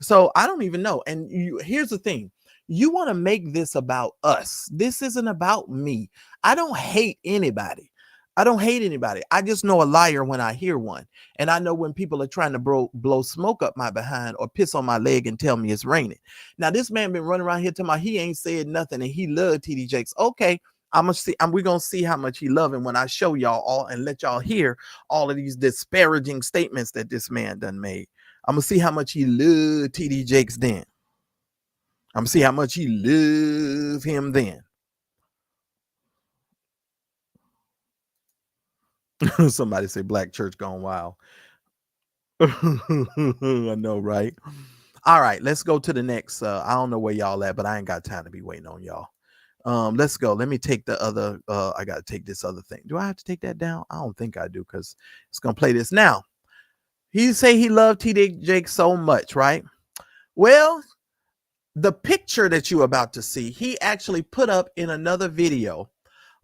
So I don't even know. And here's the thing. You want to make this about us. This isn't about me. I don't hate anybody. I don't hate anybody. I just know a liar when I hear one. And I know when people are trying to blow smoke up my behind or piss on my leg and tell me it's raining. Now, this man been running around here talking about he ain't said nothing and he loved TD Jakes. Okay, we're gonna see how much he love him when I show y'all all and let y'all hear all of these disparaging statements that this man done made. I'm gonna see how much he loved TD Jakes then. I'm gonna see how much he loved him then. Somebody say Black church gone wild. I know, right? All right, let's go to the next. I don't know where y'all at, but I ain't got time to be waiting on y'all. Let's go. Let me take the other. I gotta take this other thing. Do I have to take that down? I don't think I do, because it's gonna play this now. He say he loved TD Jakes so much, right? Well, the picture that you're about to see, he actually put up in another video,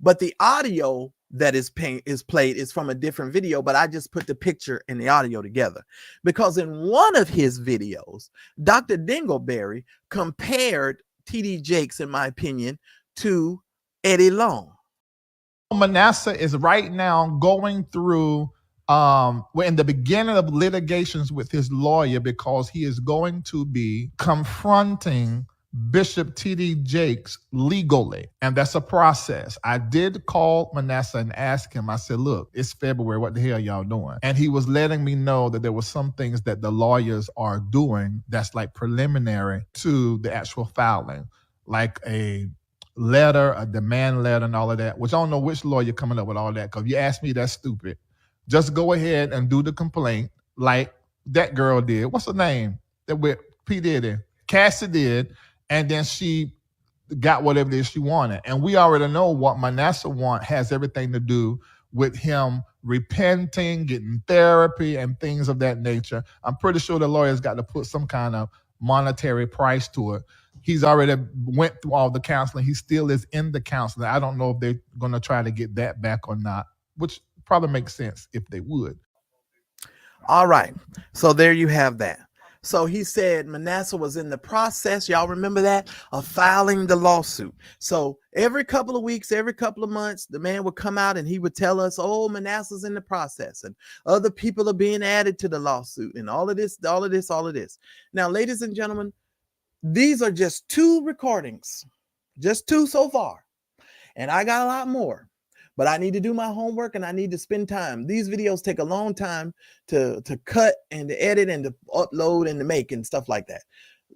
but the audio that is played is from a different video, but I just put the picture and the audio together because in one of his videos, Dr. Dingleberry compared TD Jakes, in my opinion, to Eddie Long. Manasseh is right now going through we're in the beginning of litigations with his lawyer because he is going to be confronting Bishop T.D. Jakes legally, and that's a process. I did call Manasseh and ask him, I said, look, it's February, what the hell y'all doing? And he was letting me know that there were some things that the lawyers are doing that's like preliminary to the actual filing, like a letter, a demand letter and all of that, which I don't know which lawyer coming up with all that, because if you ask me, that's stupid. Just go ahead and do the complaint like that girl did. What's her name? That with P. Diddy. Cassie did, and then she got whatever it is she wanted. And we already know what Manasseh has everything to do with him repenting, getting therapy, and things of that nature. I'm pretty sure the lawyer's got to put some kind of monetary price to it. He's already went through all the counseling. He still is in the counseling. I don't know if they're going to try to get that back or not, which probably makes sense if they would. All right. So there you have that. So he said Manasseh was in the process, y'all remember that, of filing the lawsuit. So every couple of weeks, every couple of months, the man would come out and he would tell us, oh, Manasseh's in the process and other people are being added to the lawsuit and all of this, all of this, all of this. Now, ladies and gentlemen, these are just 2 recordings, just 2 so far. And I got a lot more, but I need to do my homework and I need to spend time. These videos take a long time to cut and to edit and to upload and to make and stuff like that.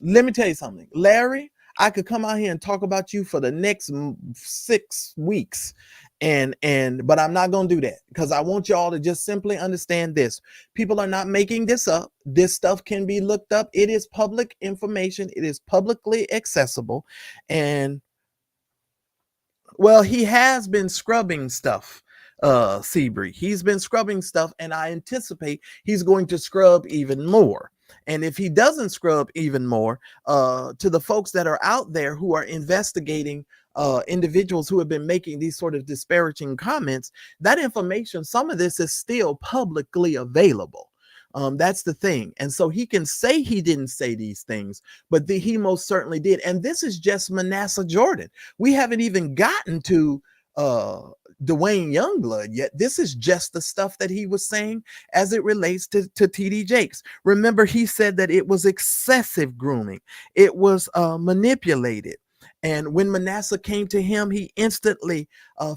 Let me tell you something, Larry, I could come out here and talk about you for the next 6 weeks. But I'm not going to do that because I want y'all to just simply understand this. People are not making this up. This stuff can be looked up. It is public information. It is publicly accessible. And well, he has been scrubbing stuff, Seabury. He's been scrubbing stuff, and I anticipate he's going to scrub even more. And if he doesn't scrub even more, to the folks that are out there who are investigating individuals who have been making these sort of disparaging comments, that information, some of this is still publicly available. That's the thing. And so he can say he didn't say these things, but he most certainly did. And this is just Manasseh Jordan. We haven't even gotten to Dwayne Young Blood yet. This is just the stuff that he was saying as it relates to TD Jakes. Remember, he said that it was excessive grooming. It was manipulated. And when Manasseh came to him, he instantly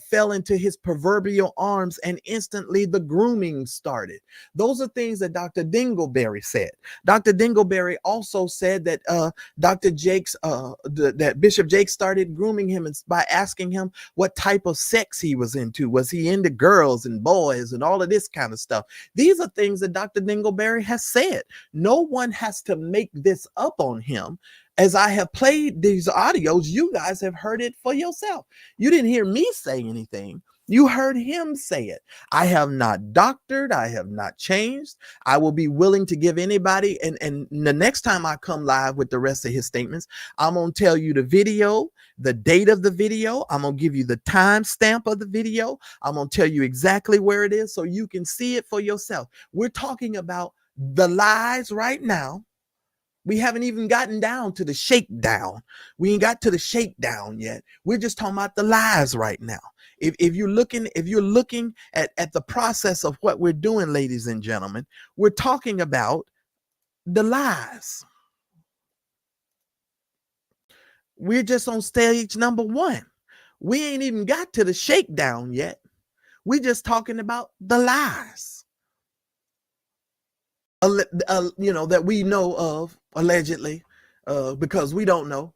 fell into his proverbial arms and instantly the grooming started. Those are things that Dr. Dingleberry said. Dr. Dingleberry also said that Dr. Jakes, that Bishop Jakes started grooming him by asking him what type of sex he was into. Was he into girls and boys and all of this kind of stuff? These are things that Dr. Dingleberry has said. No one has to make this up on him. As I have played these audios, you guys have heard it for yourself. You didn't hear me say anything. You heard him say it. I have not doctored. I have not changed. I will be willing to give anybody. And the next time I come live with the rest of his statements, I'm going to tell you the video, the date of the video. I'm going to give you the timestamp of the video. I'm going to tell you exactly where it is so you can see it for yourself. We're talking about the lies right now We haven't even gotten down to the shakedown. We ain't got to the shakedown yet. We're just talking about the lies right now. If you're looking at the process of what we're doing, ladies and gentlemen, we're talking about the lies. We're just on stage number 1. We ain't even got to the shakedown yet. We're just talking about the lies. That we know of, allegedly, because we don't know.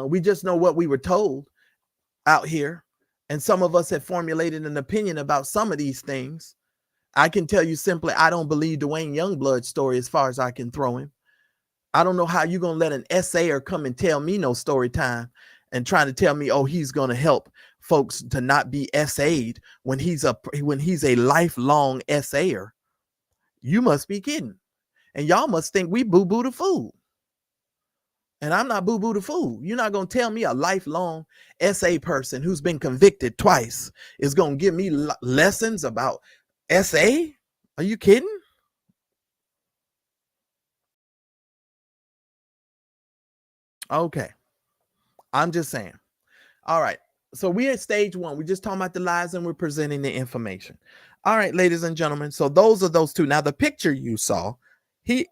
We just know what we were told out here. And some of us have formulated an opinion about some of these things. I can tell you simply, I don't believe Dwayne Young Blood's story as far as I can throw him. I don't know how you're going to let an essayer come and tell me no story time and trying to tell me, oh, he's going to help folks to not be essayed when he's a lifelong essayer. You must be kidding. And y'all must think we boo-boo the fool. And I'm not boo-boo the fool. You're not going to tell me a lifelong essay person who's been convicted twice is going to give me lessons about essay? Are you kidding? Okay. I'm just saying. All right. So we're at stage 1. We're just talking about the lies and we're presenting the information. All right, ladies and gentlemen. So those are those two. Now, the picture you saw, he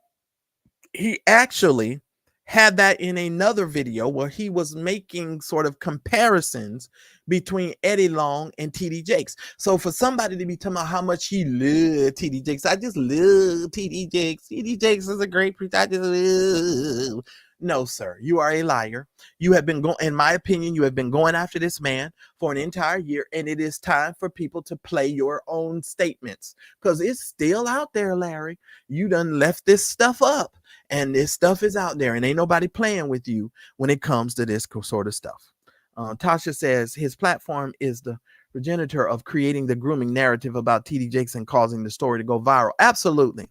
actually had that in another video where he was making sort of comparisons between Eddie Long and TD Jakes. So for somebody to be talking about how much he loved TD Jakes, I just love TD Jakes. TD Jakes is a great preacher. I just love. No, sir, you are a liar. You have been going, in my opinion, you have been going after this man for an entire year, and it is time for people to play your own statements because it's still out there, Larry. You done left this stuff up, and this stuff is out there, and ain't nobody playing with you when it comes to this sort of stuff. Tasha says his platform is the progenitor of creating the grooming narrative about TD Jakes and causing the story to go viral. Absolutely.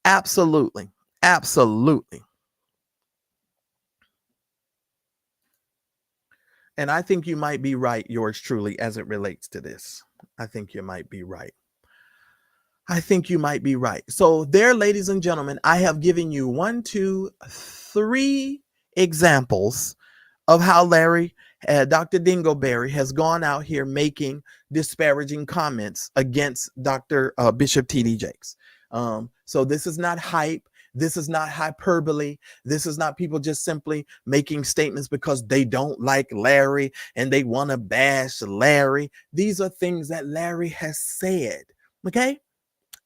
Absolutely. Absolutely. And I think you might be right, yours truly, as it relates to this. I think you might be right. I think you might be right. So there, ladies and gentlemen, I have given you 1, 2, 3 examples of how Larry, Dr. Dingleberry, has gone out here making disparaging comments against Dr. Bishop T.D. Jakes. So this is not hype. This is not hyperbole. This is not people just simply making statements because they don't like Larry and they want to bash Larry. These are things that Larry has said. Okay.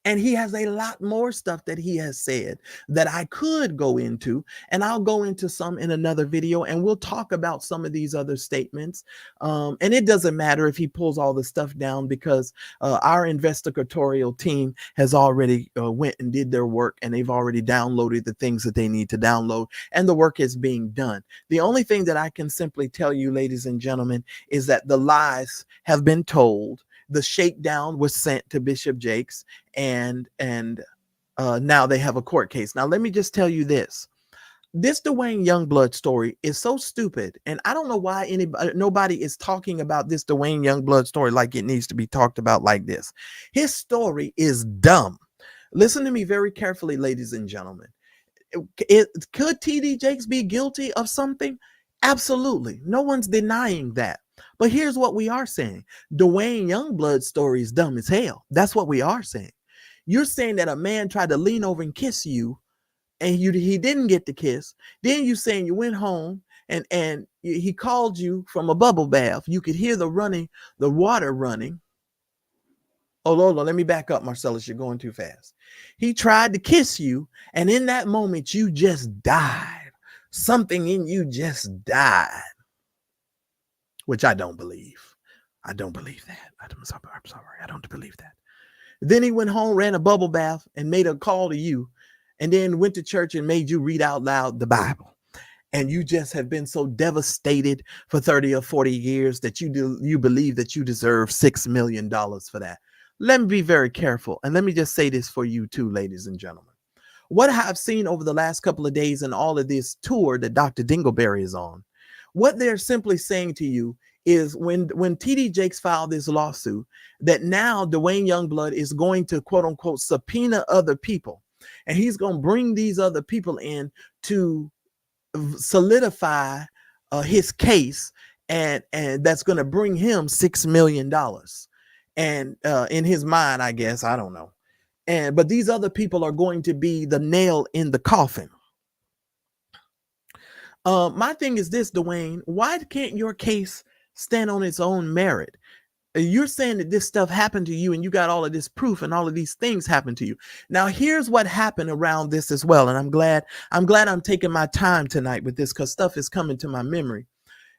And he has a lot more stuff that he has said that I could go into, and I'll go into some in another video, and we'll talk about some of these other statements. And it doesn't matter if he pulls all the stuff down because our investigatorial team has already went and did their work, and they've already downloaded the things that they need to download, and the work is being done. The only thing that I can simply tell you, ladies and gentlemen, is that the lies have been told. The shakedown was sent to Bishop Jakes, and now they have a court case. Now, let me just tell you this. This Dwayne Young Blood story is so stupid, and I don't know why nobody is talking about this Dwayne Young Blood story like it needs to be talked about like this. His story is dumb. Listen to me very carefully, ladies and gentlemen. Could TD Jakes be guilty of something? Absolutely. No one's denying that. But here's what we are saying. Dwayne Youngblood's story is dumb as hell. That's what we are saying. You're saying that a man tried to lean over and kiss you and he didn't get the kiss. Then you saying you went home and he called you from a bubble bath. You could hear the water running. Oh, Lord, let me back up, Marcellus. You're going too fast. He tried to kiss you, and in that moment, you just died. Something in you just died. Which I don't believe. I don't believe that. I'm sorry. I don't believe that. Then he went home, ran a bubble bath, and made a call to you, and then went to church and made you read out loud the Bible. And you just have been so devastated for 30 or 40 years that you believe that you deserve $6 million for that. Let me be very careful. And let me just say this for you too, ladies and gentlemen. What I've seen over the last couple of days and all of this tour that Dr. Dingleberry is on, what they're simply saying to you is when TD Jakes filed this lawsuit, that now Dwayne Youngblood is going to quote unquote subpoena other people. and he's going to bring these other people in to solidify his case, and that's going to bring him $6 million. And in his mind, I guess, I don't know. But these other people are going to be the nail in the coffin. My thing is this, Dwayne, why can't your case stand on its own merit? You're saying that this stuff happened to you and you got all of this proof and all of these things happened to you. Now, here's what happened around this as well. And I'm glad I'm taking my time tonight with this, because stuff is coming to my memory.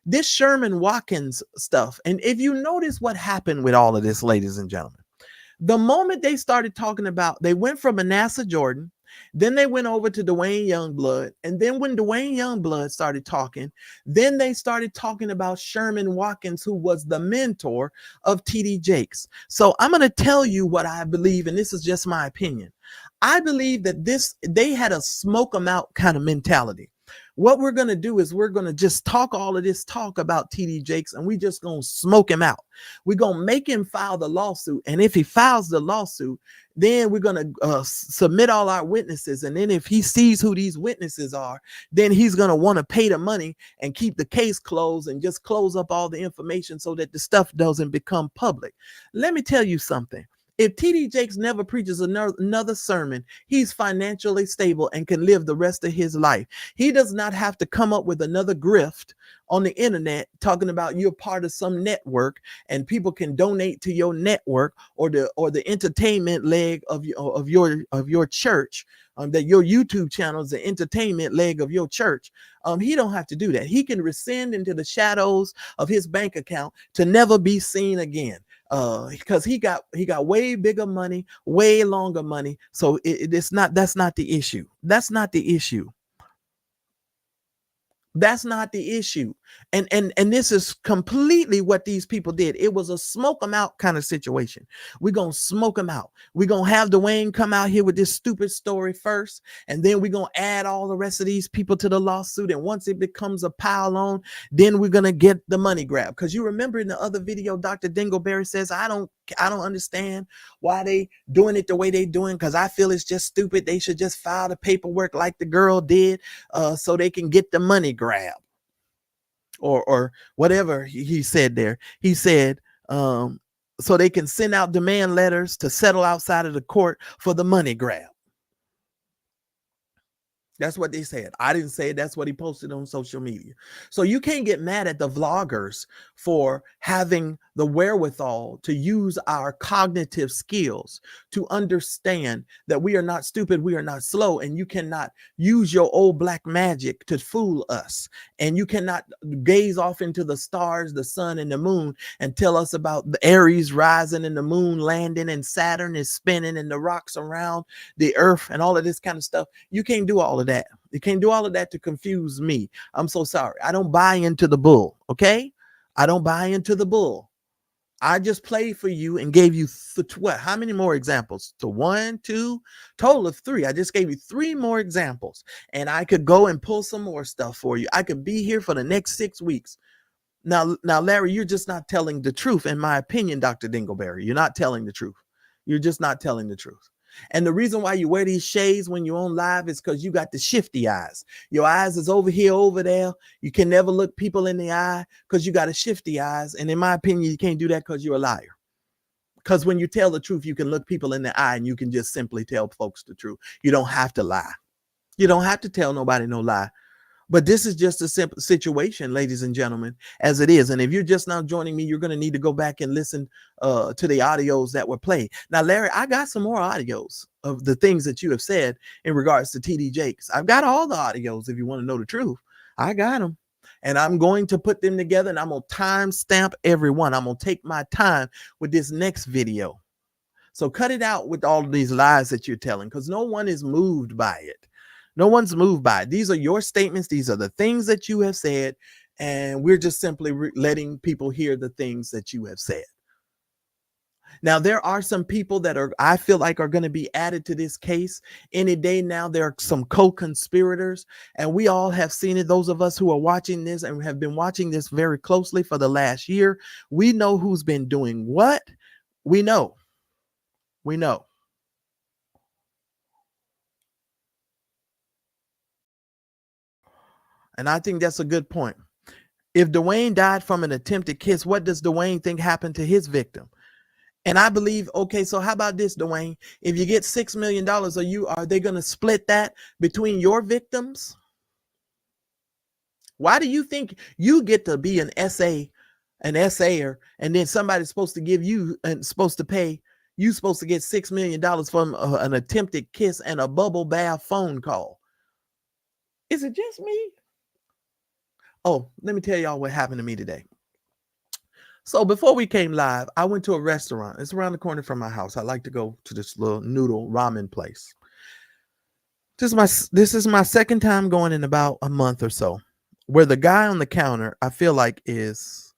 This Sherman Watkins stuff. And if you notice what happened with all of this, ladies and gentlemen, the moment they started talking about, they went from Manasseh Jordan, then they went over to Dwayne Young Blood, and then when Dwayne Young Blood started talking, then they started talking about Sherman Watkins, who was the mentor of TD Jakes. So I'm going to tell you what I believe, and this is just my opinion. I believe that they had a smoke 'em out kind of mentality. What we're going to do is we're going to just talk all of this talk about TD Jakes, and we just going to smoke him out. We're going to make him file the lawsuit. And if he files the lawsuit, then we're going to submit all our witnesses. And then if he sees who these witnesses are, then he's going to want to pay the money and keep the case closed and just close up all the information so that the stuff doesn't become public. Let me tell you something. If TD Jakes never preaches another sermon, he's financially stable and can live the rest of his life. He does not have to come up with another grift on the internet talking about you're part of some network and people can donate to your network or the entertainment leg of your church. That your YouTube channel is the entertainment leg of your church. He don't have to do that. He can rescind into the shadows of his bank account to never be seen again. Because he got way bigger money, way longer money. So that's not the issue. That's not the issue. That's not the issue. And this is completely what these people did. It was a smoke them out kind of situation. We're going to smoke them out. We're going to have Dwayne come out here with this stupid story first. And then we're going to add all the rest of these people to the lawsuit. And once it becomes a pile on, then we're going to get the money grab. Because you remember in the other video, Dr. Dingleberry says, I don't understand why they doing it the way they doing, because I feel it's just stupid. They should just file the paperwork like the girl did so they can get the money grab. Or whatever he said there. He said, so they can send out demand letters to settle outside of the court for the money grab. That's what they said. I didn't say it. That's what he posted on social media. So you can't get mad at the vloggers for having the wherewithal to use our cognitive skills to understand that we are not stupid, we are not slow, and you cannot use your old black magic to fool us. And you cannot gaze off into the stars, the sun, and the moon and tell us about the Aries rising and the moon landing and Saturn is spinning and the rocks around the earth and all of this kind of stuff. You can't do all of that. You can't do all of that to confuse me. I'm so sorry. I don't buy into the bull. Okay. I don't buy into the bull. I just played for you and gave you what? How many more examples? To 1, 2, total of 3. I just gave you 3 more examples, and I could go and pull some more stuff for you. I could be here for the next 6 weeks. Now, Larry, you're just not telling the truth, in my opinion, Dr. Dingleberry. You're not telling the truth. You're just not telling the truth. And the reason why you wear these shades when you're on live is because you got the shifty eyes. Your eyes is over here, over there. You can never look people in the eye because you got a shifty eyes. And in my opinion, you can't do that because you're a liar. Because when you tell the truth, you can look people in the eye and you can just simply tell folks the truth. You don't have to lie. You don't have to tell nobody no lie. But this is just a simple situation, ladies and gentlemen, as it is. And if you're just now joining me, you're going to need to go back and listen to the audios that were played. Now, Larry, I got some more audios of the things that you have said in regards to TD Jakes. I've got all the audios if you want to know the truth. I got them. And I'm going to put them together and I'm going to time stamp every one. I'm going to take my time with this next video. So cut it out with all of these lies that you're telling, because no one is moved by it. No one's moved by it. These are your statements. These are the things that you have said. And we're just simply letting people hear the things that you have said. Now, there are some people that I feel like are going to be added to this case any day now. There are some co-conspirators, and we all have seen it. Those of us who are watching this and have been watching this very closely for the last year, we know who's been doing what. We know. And I think that's a good point. If Dwayne died from an attempted kiss, what does Dwayne think happened to his victim? And I believe, okay, so how about this, Dwayne? If you get $6 million, are they going to split that between your victims? Why do you think you get to be an essayer, and then somebody's supposed to give you and supposed to pay you supposed to get $6 million from an attempted kiss and a bubble bath phone call? Is it just me? Oh, let me tell y'all what happened to me today. So before we came live, I went to a restaurant. It's around the corner from my house. I like to go to this little noodle ramen place. This is my second time going in about a month or so, where the guy on the counter, I feel like, is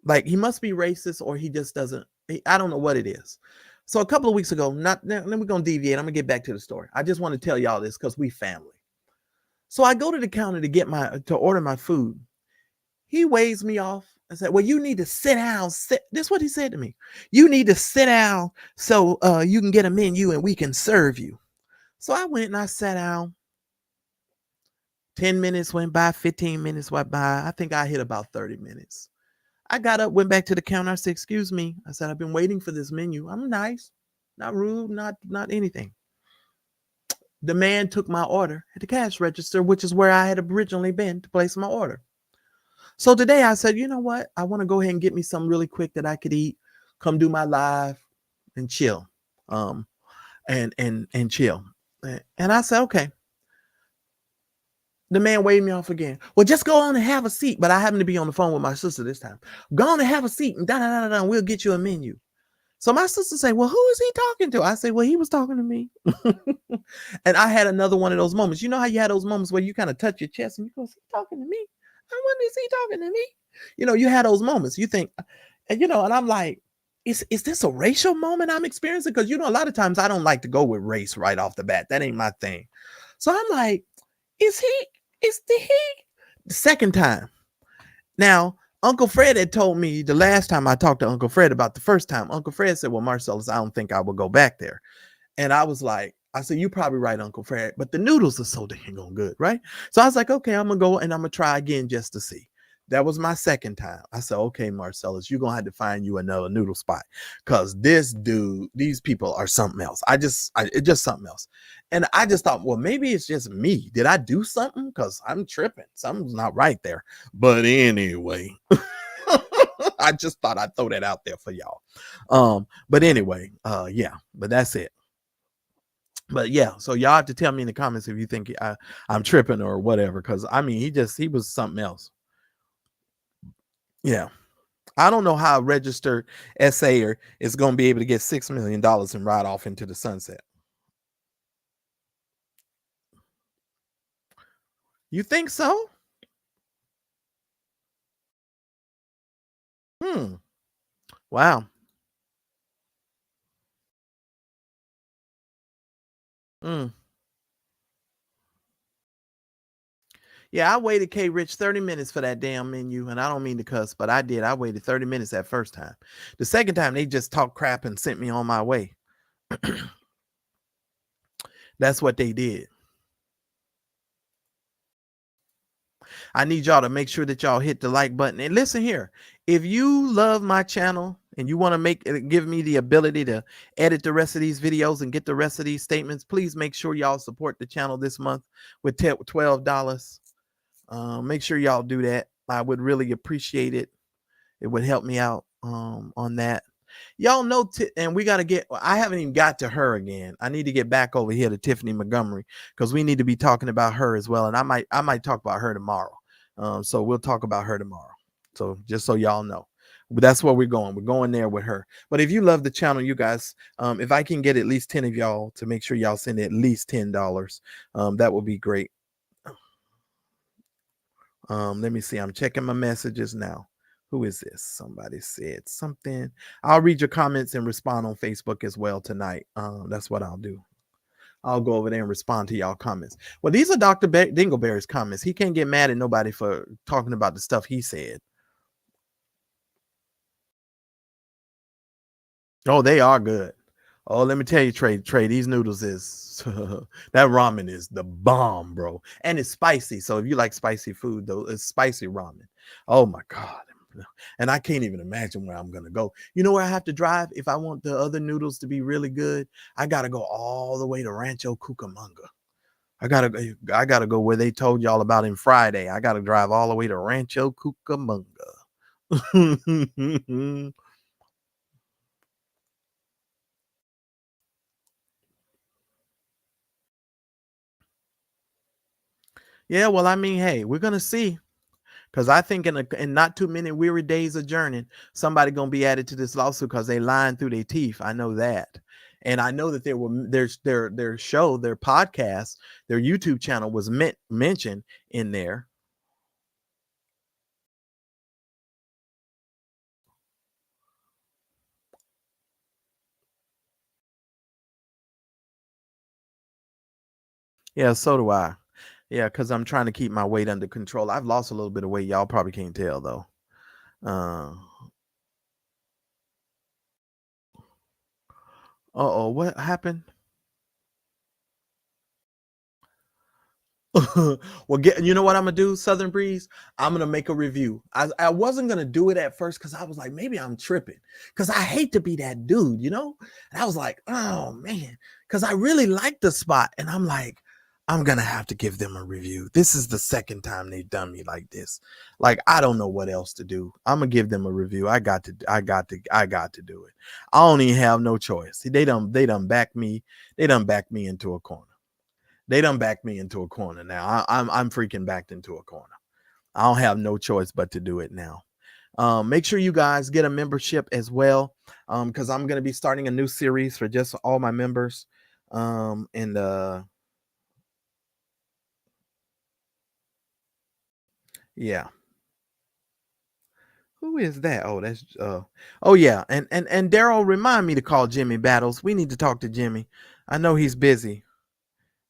like, he must be racist, or he just doesn't. I don't know what it is. So a couple of weeks ago, then we're gonna deviate. I'm gonna get back to the story. I just want to tell y'all this because we family. So I go to the counter to order my food. He waves me off and said, "Well, you need to sit down." This is what he said to me. "You need to sit down so you can get a menu and we can serve you." So I went and I sat down. 10 minutes went by, 15 minutes went by. I think I hit about 30 minutes. I got up, went back to the counter. I said, "Excuse me." I said, "I've been waiting for this menu." I'm nice, not rude, not anything. The man took my order at the cash register, which is where I had originally been to place my order. So today I said, you know what? I want to go ahead and get me something really quick that I could eat, come do my live and chill. And chill. And I said, okay. The man waved me off again. "Well, just go on and have a seat." But I happened to be on the phone with my sister this time. "Go on and have a seat and we'll get you a menu." So my sister said, "Well, who is he talking to?" I said, "Well, he was talking to me." And I had another one of those moments. You know how you had those moments where you kind of touch your chest and you go, "Is he talking to me? I wonder, is he talking to me?" You had those moments. You think, and I'm like, is this a racial moment I'm experiencing? Because a lot of times I don't like to go with race right off the bat. That ain't my thing. So I'm like, is the second time. Now, Uncle Fred had told me the last time I talked to Uncle Fred about the first time. Uncle Fred said, "Well, Marcellus, I don't think I will go back there." And I was like, I said, "You're probably right, Uncle Fred, but the noodles are so dang good, right?" So I was like, okay, I'm going to go and I'm going to try again just to see. That was my second time. I said, "Okay, Marcellus, you're going to have to find you another noodle spot, because these people are something else. It's just something else." And I just thought, well, maybe it's just me. Did I do something? Because I'm tripping. Something's not right there. But anyway, I just thought I'd throw that out there for y'all. But anyway, yeah, but that's it. But yeah, so y'all have to tell me in the comments if you think I'm tripping or whatever. Because he was something else. Yeah. I don't know how a registered essayer is going to be able to get $6 million and ride off into the sunset. You think so? Wow. Yeah, I waited K Rich 30 minutes for that damn menu, and I don't mean to cuss, but I did. I waited 30 minutes that first time. The second time, they just talked crap and sent me on my way. That's what they did. I need y'all to make sure that y'all hit the like button. And listen here, if you love my channel and you want to give me the ability to edit the rest of these videos and get the rest of these statements, please make sure y'all support the channel this month with $12. Make sure y'all do that. I would really appreciate it. It would help me out on that. Y'all know, and we got to get, I haven't even got to her again. I need to get back over here to Tiffany Montgomery, because we need to be talking about her as well. And I might talk about her tomorrow. So we'll talk about her tomorrow. So just so y'all know, but that's where we're going. We're going there with her. But if you love the channel, you guys, if I can get at least 10 of y'all to make sure y'all send at least $10, that would be great. Let me see. I'm checking my messages now. Who is this? Somebody said something. I'll read your comments and respond on Facebook as well tonight. That's what I'll do. I'll go over there and respond to y'all comments. Well, these are Dr. Dingleberry's comments. He can't get mad at nobody for talking about the stuff he said. Oh, they are good. Oh, let me tell you, Trey, these noodles is that ramen is the bomb, bro. And it's spicy. So if you like spicy food, though, it's spicy ramen. Oh my God. And I can't even imagine where I'm gonna go. You know where I have to drive if I want the other noodles to be really good? I gotta go all the way to Rancho Cucamonga. I gotta go where they told y'all about in Friday. I gotta drive all the way to Rancho Cucamonga. Yeah, well, I mean, hey, we're gonna see. Because I think in not too many weary days of journeying, somebody gonna be added to this lawsuit because they lying through their teeth. I know that, and I know that their show, their podcast, their YouTube channel was mentioned in there. Yeah, so do I. Yeah, because I'm trying to keep my weight under control. I've lost a little bit of weight. Y'all probably can't tell though. What happened? Well, you know what I'm gonna do, Southern Breeze? I'm gonna make a review. I wasn't gonna do it at first because I was like, maybe I'm tripping. Because I hate to be that dude, you know? And I was like, oh man, because I really like the spot. And I'm like, I'm gonna have to give them a review. This is the second time they've done me like this. Like, I don't know what else to do. I'm gonna give them a review. I got to do it. I don't even have no choice. See, they done back me, into a corner. They done backed me into a corner now. I'm freaking backed into a corner. I don't have no choice but to do it now. Make sure you guys get a membership as well, because I'm going to be starting a new series for just all my members. Yeah. Who is that? Oh, that's oh yeah. And Darryl, remind me to call Jimmy Battles. We need to talk to Jimmy. I know he's busy.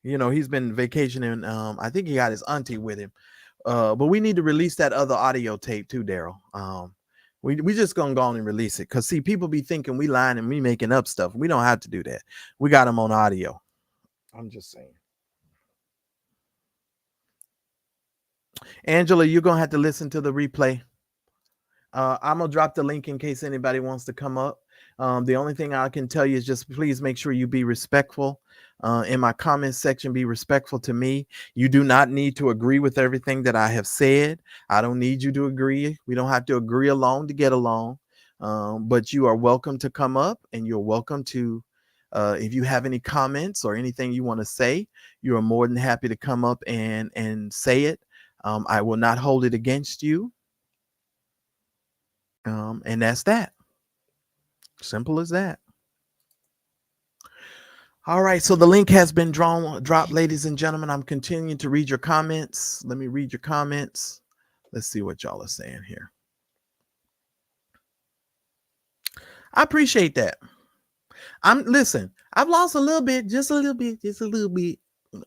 You know, he's been vacationing. I think he got his auntie with him. But we need to release that other audio tape too, Darryl. We just gonna go on and release it. Cause see, people be thinking we lying and we making up stuff. We don't have to do that. We got them on audio. I'm just saying. Angela, you're gonna have to listen to the replay. I'm gonna drop the link in case anybody wants to come up. The only thing I can tell you is just please make sure you be respectful. In my comments section, be respectful to me. You do not need to agree with everything that I have said. I don't need you to agree. We don't have to agree along to get along. But you are welcome to come up, and you're welcome to, if you have any comments or anything you want to say, you are more than happy to come up and say it. I will not hold it against you. And that's that. Simple as that. All right, so the link has been dropped, ladies and gentlemen. I'm continuing to read your comments. Let me read your comments. Let's see what y'all are saying here. I appreciate that. Listen, I've lost a little bit, just a little bit.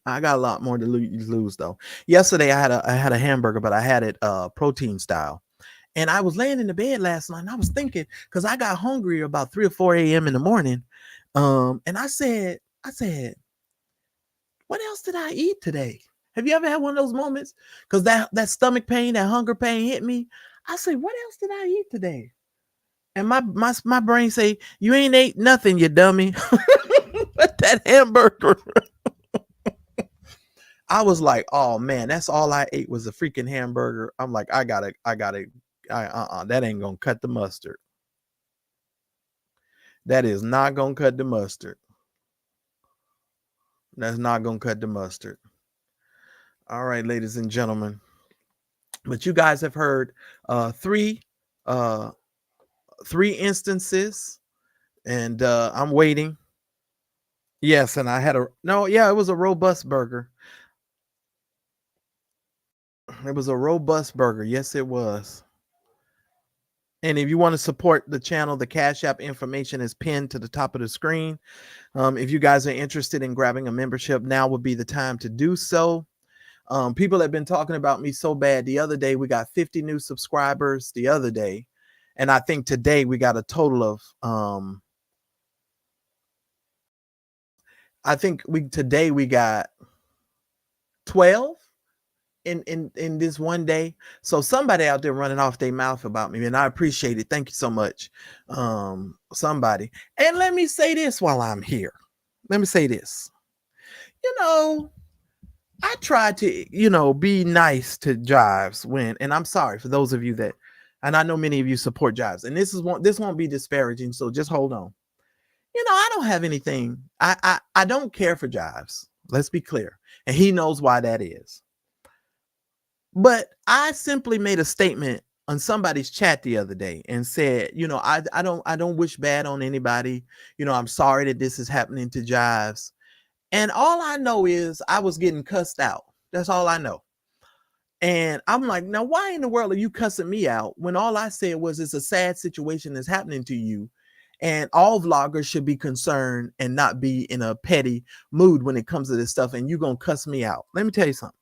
I got a lot more to lose though. Yesterday I had a hamburger, but I had it protein style. And I was laying in the bed last night and I was thinking, because I got hungry about 3 or 4 a.m. in the morning. And I said, what else did I eat today? Have you ever had one of those moments? Because that stomach pain, that hunger pain hit me. I say, what else did I eat today? And my brain say, you ain't ate nothing, you dummy. That hamburger. I was like, oh man, that's all I ate was a freaking hamburger. I'm like, that ain't gonna cut the mustard. That is not gonna cut the mustard. That's not gonna cut the mustard. All right, ladies and gentlemen. But you guys have heard three instances, and I'm waiting. Yes, and I had it was a robust burger. It was a robust burger. Yes, it was. And if you want to support the channel, the Cash App information is pinned to the top of the screen. If you guys are interested in grabbing a membership, now would be the time to do so. People have been talking about me so bad. The other day, we got 50 new subscribers the other day. And I think today we got a total of I think today we got 12 in this one day. So somebody out there running off their mouth about me, and I appreciate it. Thank you so much. Somebody. And let me say this while I'm here. Let me say this. You know, I try to, be nice to Jives and I'm sorry for those of you that, and I know many of you support Jives, and this won't be disparaging, so just hold on. I don't have anything. I don't care for Jives. Let's be clear, and he knows why that is. But I simply made a statement on somebody's chat the other day and said, I don't wish bad on anybody. I'm sorry that this is happening to Jives. And all I know is I was getting cussed out. That's all I know. And I'm like, now why in the world are you cussing me out when all I said was it's a sad situation that's happening to you, and all vloggers should be concerned and not be in a petty mood when it comes to this stuff, and you're going to cuss me out. Let me tell you something.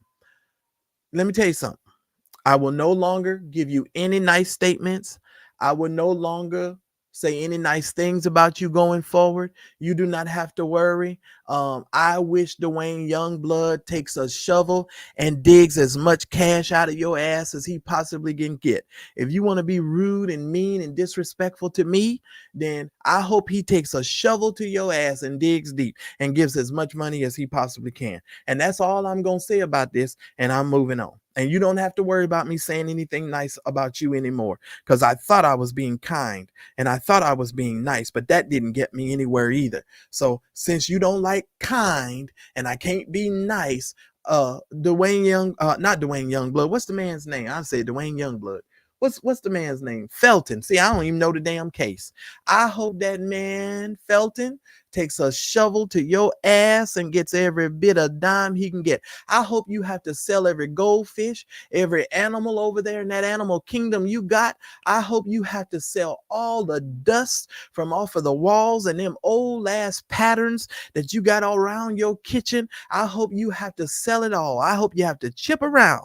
I will no longer give you any nice statements. I will no longer say any nice things about you going forward. You do not have to worry. I wish Dwayne Young Blood takes a shovel and digs as much cash out of your ass as he possibly can get. If you want to be rude and mean and disrespectful to me, then I hope he takes a shovel to your ass and digs deep and gives as much money as he possibly can. And that's all I'm going to say about this, and I'm moving on. And you don't have to worry about me saying anything nice about you anymore, because I thought I was being kind and I thought I was being nice, but that didn't get me anywhere either. So since you don't like kind and I can't be nice, not Dwayne Youngblood. What's the man's name? I say Dwayne Youngblood. What's the man's name? Felton. See, I don't even know the damn case. I hope that man Felton takes a shovel to your ass and gets every bit of dime he can get. I hope you have to sell every goldfish, every animal over there in that animal kingdom you got. I hope you have to sell all the dust from off of the walls and them old ass patterns that you got all around your kitchen. I hope you have to sell it all. I hope you have to chip around.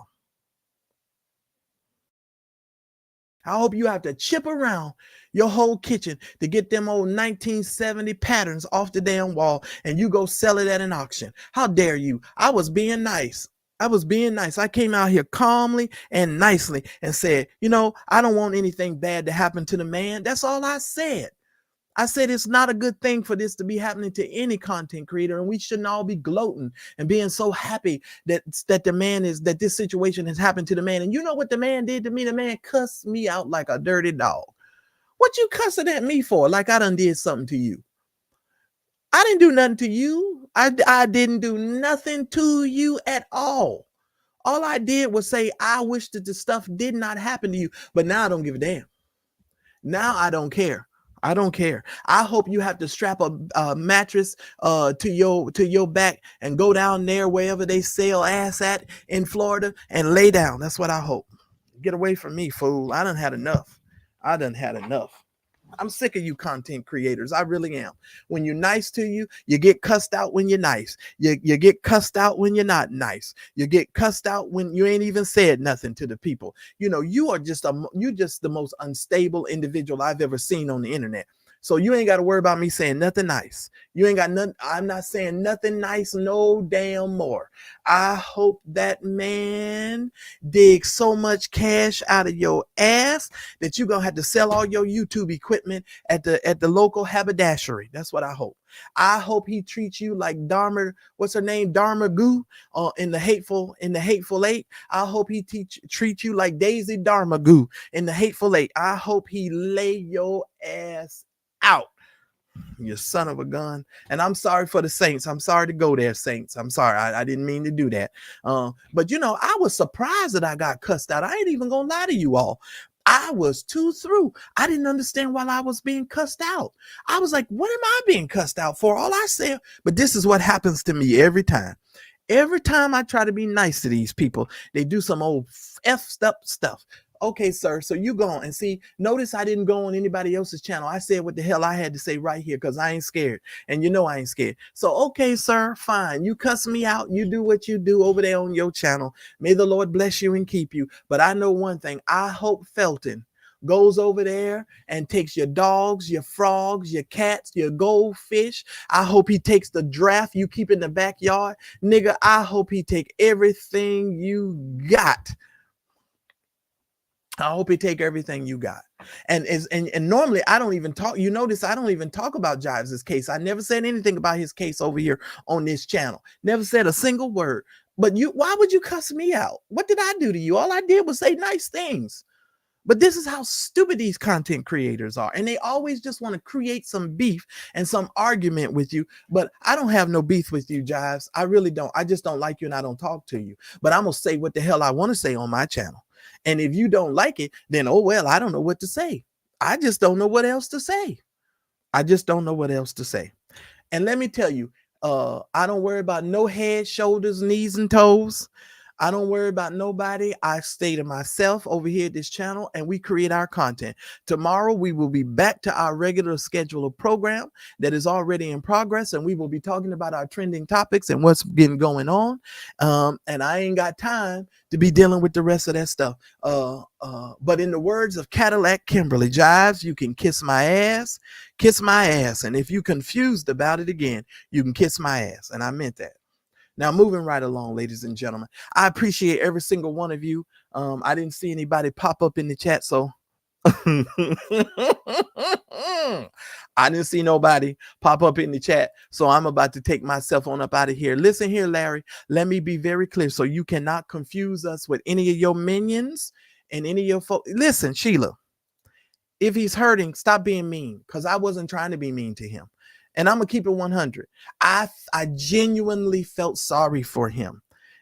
I hope you have to chip around your whole kitchen to get them old 1970 patterns off the damn wall, and you go sell it at an auction. How dare you? I was being nice. I came out here calmly and nicely and said, I don't want anything bad to happen to the man. That's all I said. I said it's not a good thing for this to be happening to any content creator, and we shouldn't all be gloating and being so happy that this situation has happened to the man. And you know what the man did to me? The man cussed me out like a dirty dog. What you cussing at me for? Like I done did something to you. I didn't do nothing to you. I didn't do nothing to you at all. All I did was say I wish that the stuff did not happen to you, but now I don't give a damn. Now I don't care. I don't care. I hope you have to strap a mattress to your back and go down there wherever they sell ass at in Florida and lay down. That's what I hope. Get away from me, fool. I done had enough. I'm sick of you content creators. I really am. When you're nice to you, you get cussed out when you're nice. You get cussed out when you're not nice. You get cussed out when you ain't even said nothing to the people. You're just the most unstable individual I've ever seen on the internet. So you ain't got to worry about me saying nothing nice. You ain't got nothing. I'm not saying nothing nice no damn more. I hope that man digs so much cash out of your ass that you're going to have to sell all your YouTube equipment at the local haberdashery. That's what I hope. I hope he treats you like Dharma, what's her name? Dharma Goo in the Hateful Eight. I hope he treat you like Daisy Dharma Goo in the Hateful Eight. I hope he lay your ass out, you son of a gun. And I'm sorry for the Saints. I'm sorry to go there, Saints. I'm sorry. I didn't mean to do that. But I was surprised that I got cussed out. I ain't even gonna lie to you all. I was too through. I didn't understand why I was being cussed out. I was like, what am I being cussed out for? All I said, but this is what happens to me every time. Every time I try to be nice to these people, they do some old effed up stuff. Okay, sir, so you go on and see, notice I didn't go on anybody else's channel. I said what the hell I had to say right here because I ain't scared. And I ain't scared. So, okay, sir, fine. You cuss me out. You do what you do over there on your channel. May the Lord bless you and keep you. But I know one thing. I hope Felton goes over there and takes your dogs, your frogs, your cats, your goldfish. I hope he takes the draft you keep in the backyard. Nigga, I hope he take everything you got. I hope he take everything you got. And normally I don't even talk. You notice I don't even talk about Jives' case. I never said anything about his case over here on this channel. Never said a single word. But why would you cuss me out? What did I do to you? All I did was say nice things. But this is how stupid these content creators are. And they always just want to create some beef and some argument with you. But I don't have no beef with you, Jives. I really don't. I just don't like you and I don't talk to you. But I'm going to say what the hell I want to say on my channel. And if you don't like it, then, oh, well, I don't know what to say. I just don't know what else to say. I just don't know what else to say. And let me tell you, I don't worry about no head, shoulders, knees, and toes. I don't worry about nobody. I stay to myself over here at this channel and we create our content. Tomorrow, we will be back to our regular schedule of program that is already in progress. And we will be talking about our trending topics and what's been going on. And I ain't got time to be dealing with the rest of that stuff. But in the words of Cadillac Kimberly, Jives, you can kiss my ass. And if you confused about it again, you can kiss my ass. And I meant that. Now, moving right along, ladies and gentlemen, I appreciate every single one of you. I didn't see anybody pop up in the chat, so I didn't see nobody pop up in the chat, so I'm about to take myself on up out of here. Listen here, Larry, let me be very clear so you cannot confuse us with any of your minions and any of your folks. Listen, Sheila, if he's hurting, stop being mean, because I wasn't trying to be mean to him. And I'm going to keep it 100. I genuinely felt sorry for him.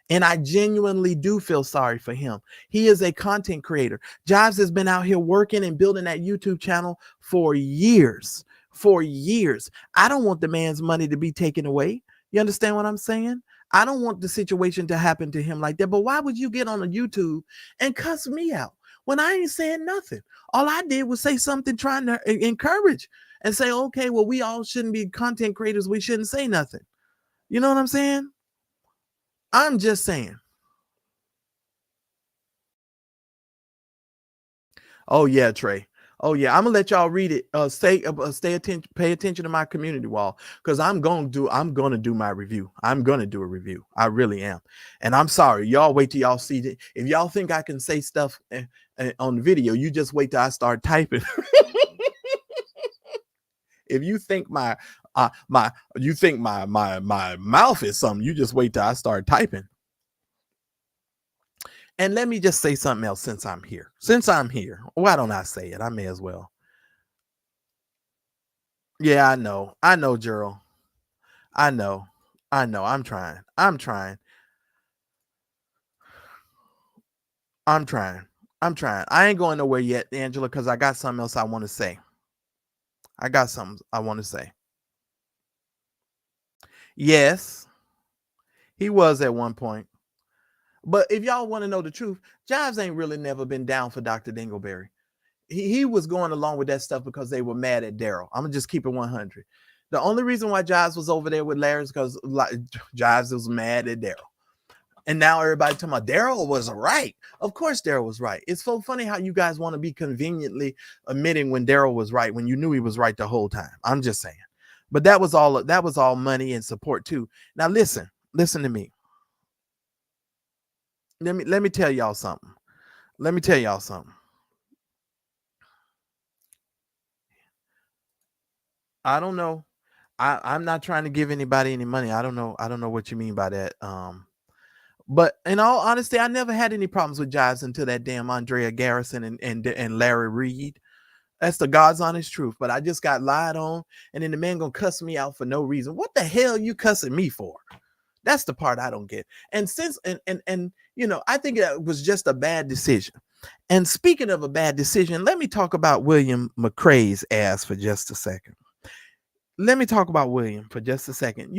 And I genuinely do feel sorry for him. He is a content creator. Jives has been out here working and building that YouTube channel for years. For years. I don't want the man's money to be taken away. You understand what I'm saying? I don't want the situation to happen to him like that. But why would you get on a YouTube and cuss me out when I ain't saying nothing? All I did was say something trying to encourage and say, okay, well, we all shouldn't be content creators. We shouldn't say nothing. You know what I'm saying? I'm just saying. Oh, yeah, Trey. Oh, yeah. I'm going to let y'all read it. Pay attention to my community wall, because I'm going to do my review. I'm going to do a review. I really am. And I'm sorry. Y'all wait till y'all see it. If y'all think I can say stuff on the video, you just wait till I start typing. If you think my mouth is something, you just wait till I start typing. And let me just say something else since I'm here. Why don't I say it? I may as well. Yeah, I know, Gerald. I know. I'm trying. I ain't going nowhere yet, Angela, because I got something else I want to say. Yes, he was at one point. But if y'all want to know the truth, Jives ain't really never been down for Dr. Dingleberry. He was going along with that stuff because they were mad at Darryl. I'm going to just keep it 100. The only reason why Jives was over there with Larry is because Jives was mad at Darryl. And now everybody talking about Darryl was right. Of course Darryl was right. It's so funny how you guys want to be conveniently admitting when Darryl was right when you knew he was right the whole time. I'm just saying. But that was all money and support too. Now listen to me. Let me tell y'all something. I don't know. I'm not trying to give anybody any money. I don't know what you mean by that. But in all honesty, I never had any problems with Jives until that damn Andrea Garrison and Larry Reid. That's the God's honest truth. But I just got lied on, and then the man gonna cuss me out for no reason. What the hell you cussing me for? That's the part I don't get. And since and you know, I think that was just a bad decision. And speaking of a bad decision, let me talk about William McCrae's ass for just a second. You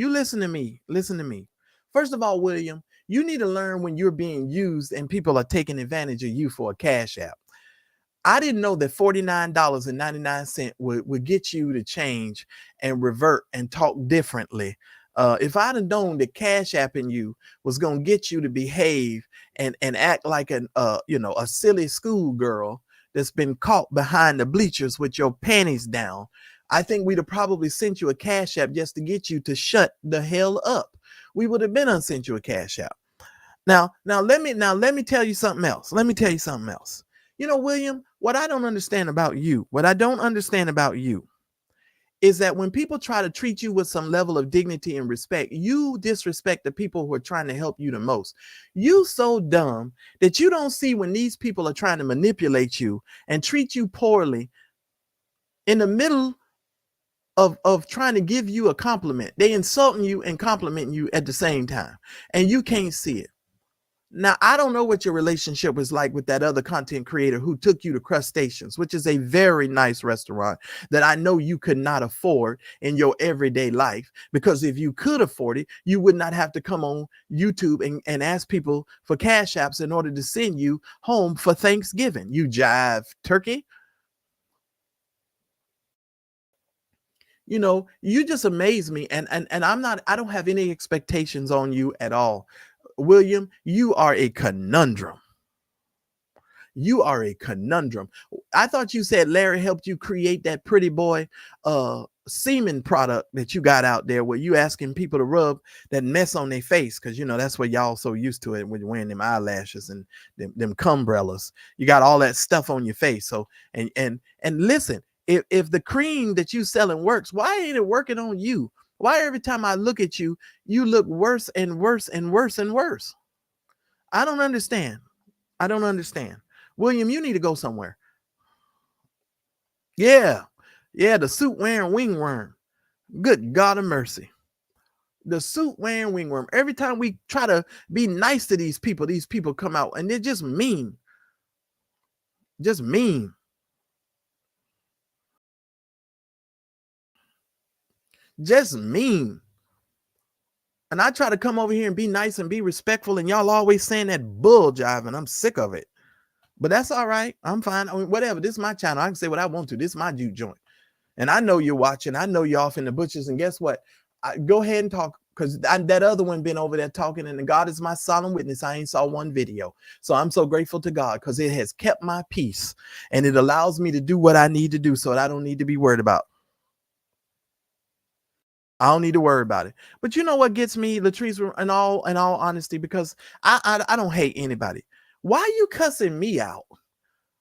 listen to me. First of all, William, you need to learn when you're being used and people are taking advantage of you for a cash app. I didn't know that $49.99 would get you to change and revert and talk differently. If I'd have known that cash apping you was going to get you to behave and act like a silly schoolgirl, that's been caught behind the bleachers with your panties down, I think we'd have probably sent you a cash app just to get you to shut the hell up. We would have been unsent you a cash app. Now let me tell you something else. Let me tell you something else. You know, William, what I don't understand about you is that when people try to treat you with some level of dignity and respect, you disrespect the people who are trying to help you the most. You so dumb that you don't see when these people are trying to manipulate you and treat you poorly in the middle of trying to give you a compliment. They insulting you and complimenting you at the same time, and you can't see it. Now, I don't know what your relationship was like with that other content creator who took you to Crustaceans, which is a very nice restaurant that I know you could not afford in your everyday life, because if you could afford it, you would not have to come on YouTube and ask people for cash apps in order to send you home for Thanksgiving. You jive turkey. You know, you just amaze me. And I don't have any expectations on you at all. William, you are a conundrum. You are a conundrum. I thought you said Larry helped you create that pretty boy semen product that you got out there where you asking people to rub that mess on their face, because you know that's what y'all so used to it when you're wearing them eyelashes and them cumbrellas. You got all that stuff on your face. So and listen, if the cream that you selling works, why ain't it working on you? Why every time I look at you, you look worse and worse and worse and worse? I don't understand. I don't understand. William, you need to go somewhere. Yeah. Yeah, the suit wearing wingworm. Good God of mercy. The suit wearing wingworm. Every time we try to be nice to these people come out and they're just mean. Just mean. Just mean. And I try to come over here and be nice and be respectful, and y'all always saying that bull jive, and I'm sick of it. But that's all right. I'm fine. I mean, whatever. This is my channel. I can say what I want to. This is my juke joint. And I know you're watching. I know you're off in the butchers. And guess what? Go ahead and talk, because that other one been over there talking, and God is my solemn witness. I ain't saw one video. So I'm so grateful to God because it has kept my peace, and it allows me to do what I need to do so that I don't need to be worried about. I don't need to worry about it. But you know what gets me, Latrice, in all honesty, because I don't hate anybody. Why are you cussing me out?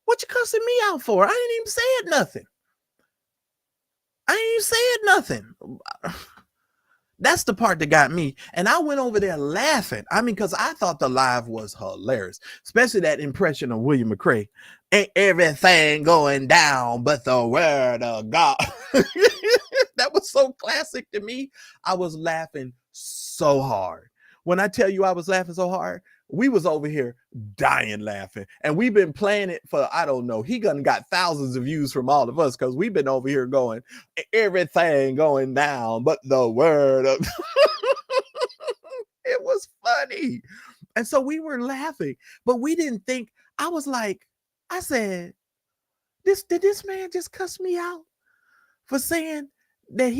What you cussing me out for? I ain't even said nothing. I ain't even said nothing. That's the part that got me. And I went over there laughing. I mean, because I thought the live was hilarious, especially that impression of William McCrae. Ain't everything going down but the word of God. That was so classic to me. I was laughing so hard. When I tell you I was laughing so hard, we was over here dying laughing. And we've been playing it for, I don't know, he got thousands of views from all of us, because we've been over here going, everything going down but the word of it was funny. And so we were laughing, but we didn't think. I said, did this man just cuss me out for saying that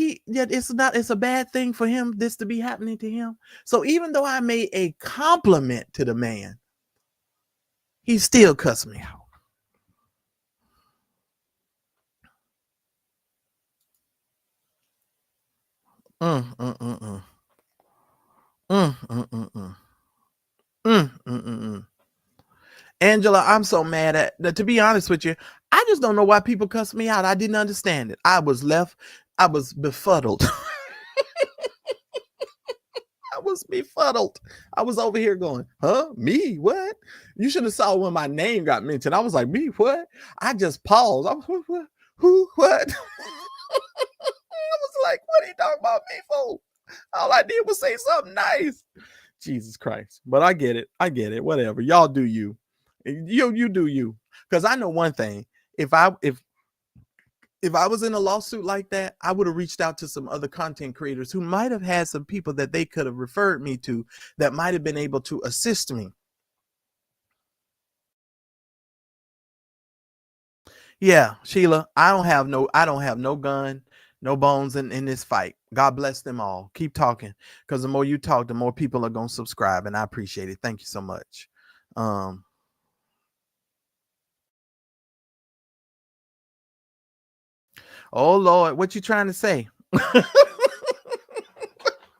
it's a bad thing for him, this to be happening to him? So even though I made a compliment to the man, he still cussed me out. Angela, I'm so mad at that. To be honest with you, I just don't know why people cuss me out. I didn't understand it. I was befuddled. I was befuddled. I was over here going, huh? Me? What? You should have saw when my name got mentioned. I was like, me? What? I just paused. I was, what? Who? What? I was like, what are you talking about me for? All I did was say something nice. Jesus Christ. But I get it. I get it. Whatever. Y'all do you. You do you. Because I know one thing. If I was in a lawsuit like that, I would have reached out to some other content creators who might have had some people that they could have referred me to that might have been able to assist me. Yeah, Sheila, I don't have no gun, no bones in this fight. God bless them all. Keep talking, because the more you talk, the more people are going to subscribe, and I appreciate it. Thank you so much. Oh Lord, what you trying to say?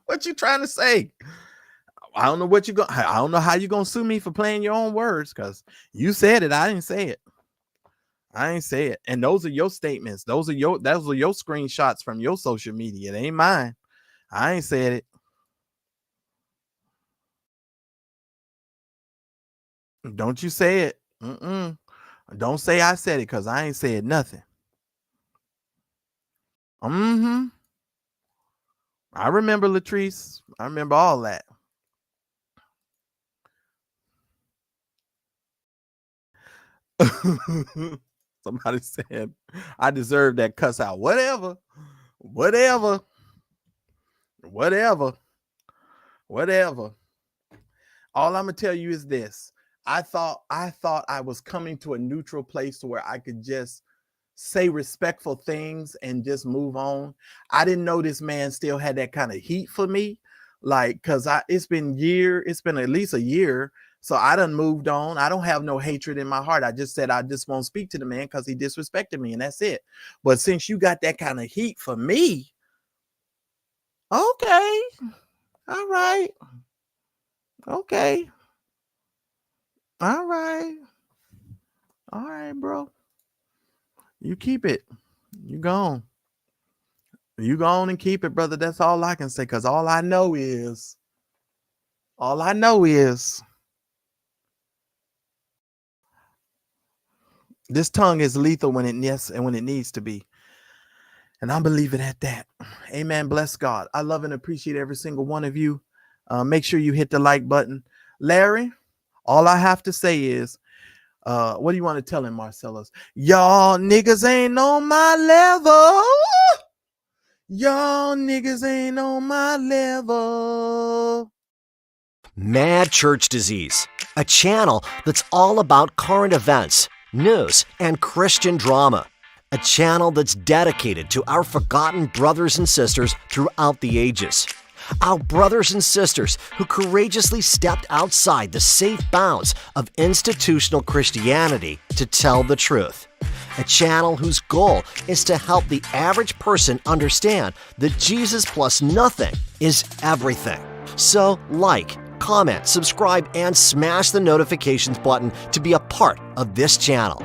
What you trying to say? I don't know what you going. I don't know how you gonna sue me for playing your own words, because you said it. I didn't say it. I ain't say it. And those are your statements. Those are your screenshots from your social media. It ain't mine. I ain't said it. Don't you say it. Don't say I said it, because I ain't said nothing. I remember, Latrice. I remember all that. Somebody said I deserve that cuss out. Whatever. All I'm gonna tell you is this. I thought I was coming to a neutral place to where I could just say respectful things and just move on. I didn't know this man still had that kind of heat for me. Like, cause it's been at least a year. So I done moved on. I don't have no hatred in my heart. I just said I just won't speak to the man because he disrespected me, and that's it. But since you got that kind of heat for me, okay. All right. Okay. All right. All right, bro. You keep it. You gone. You go on and keep it, brother. That's all I can say. Because all I know is this tongue is lethal when it needs to be. And I'm believing at that. Amen. Bless God. I love and appreciate every single one of you. Make sure you hit the like button. Larry, all I have to say is, what do you want to tell him, Marcellus? Y'all niggas ain't on my level. Y'all niggas ain't on my level. Mad Church Disease, a channel that's all about current events, news, and Christian drama. A channel that's dedicated to our forgotten brothers and sisters throughout the ages. Our brothers and sisters who courageously stepped outside the safe bounds of institutional Christianity to tell the truth. A channel whose goal is to help the average person understand that Jesus plus nothing is everything. So like, comment, subscribe, and smash the notifications button to be a part of this channel.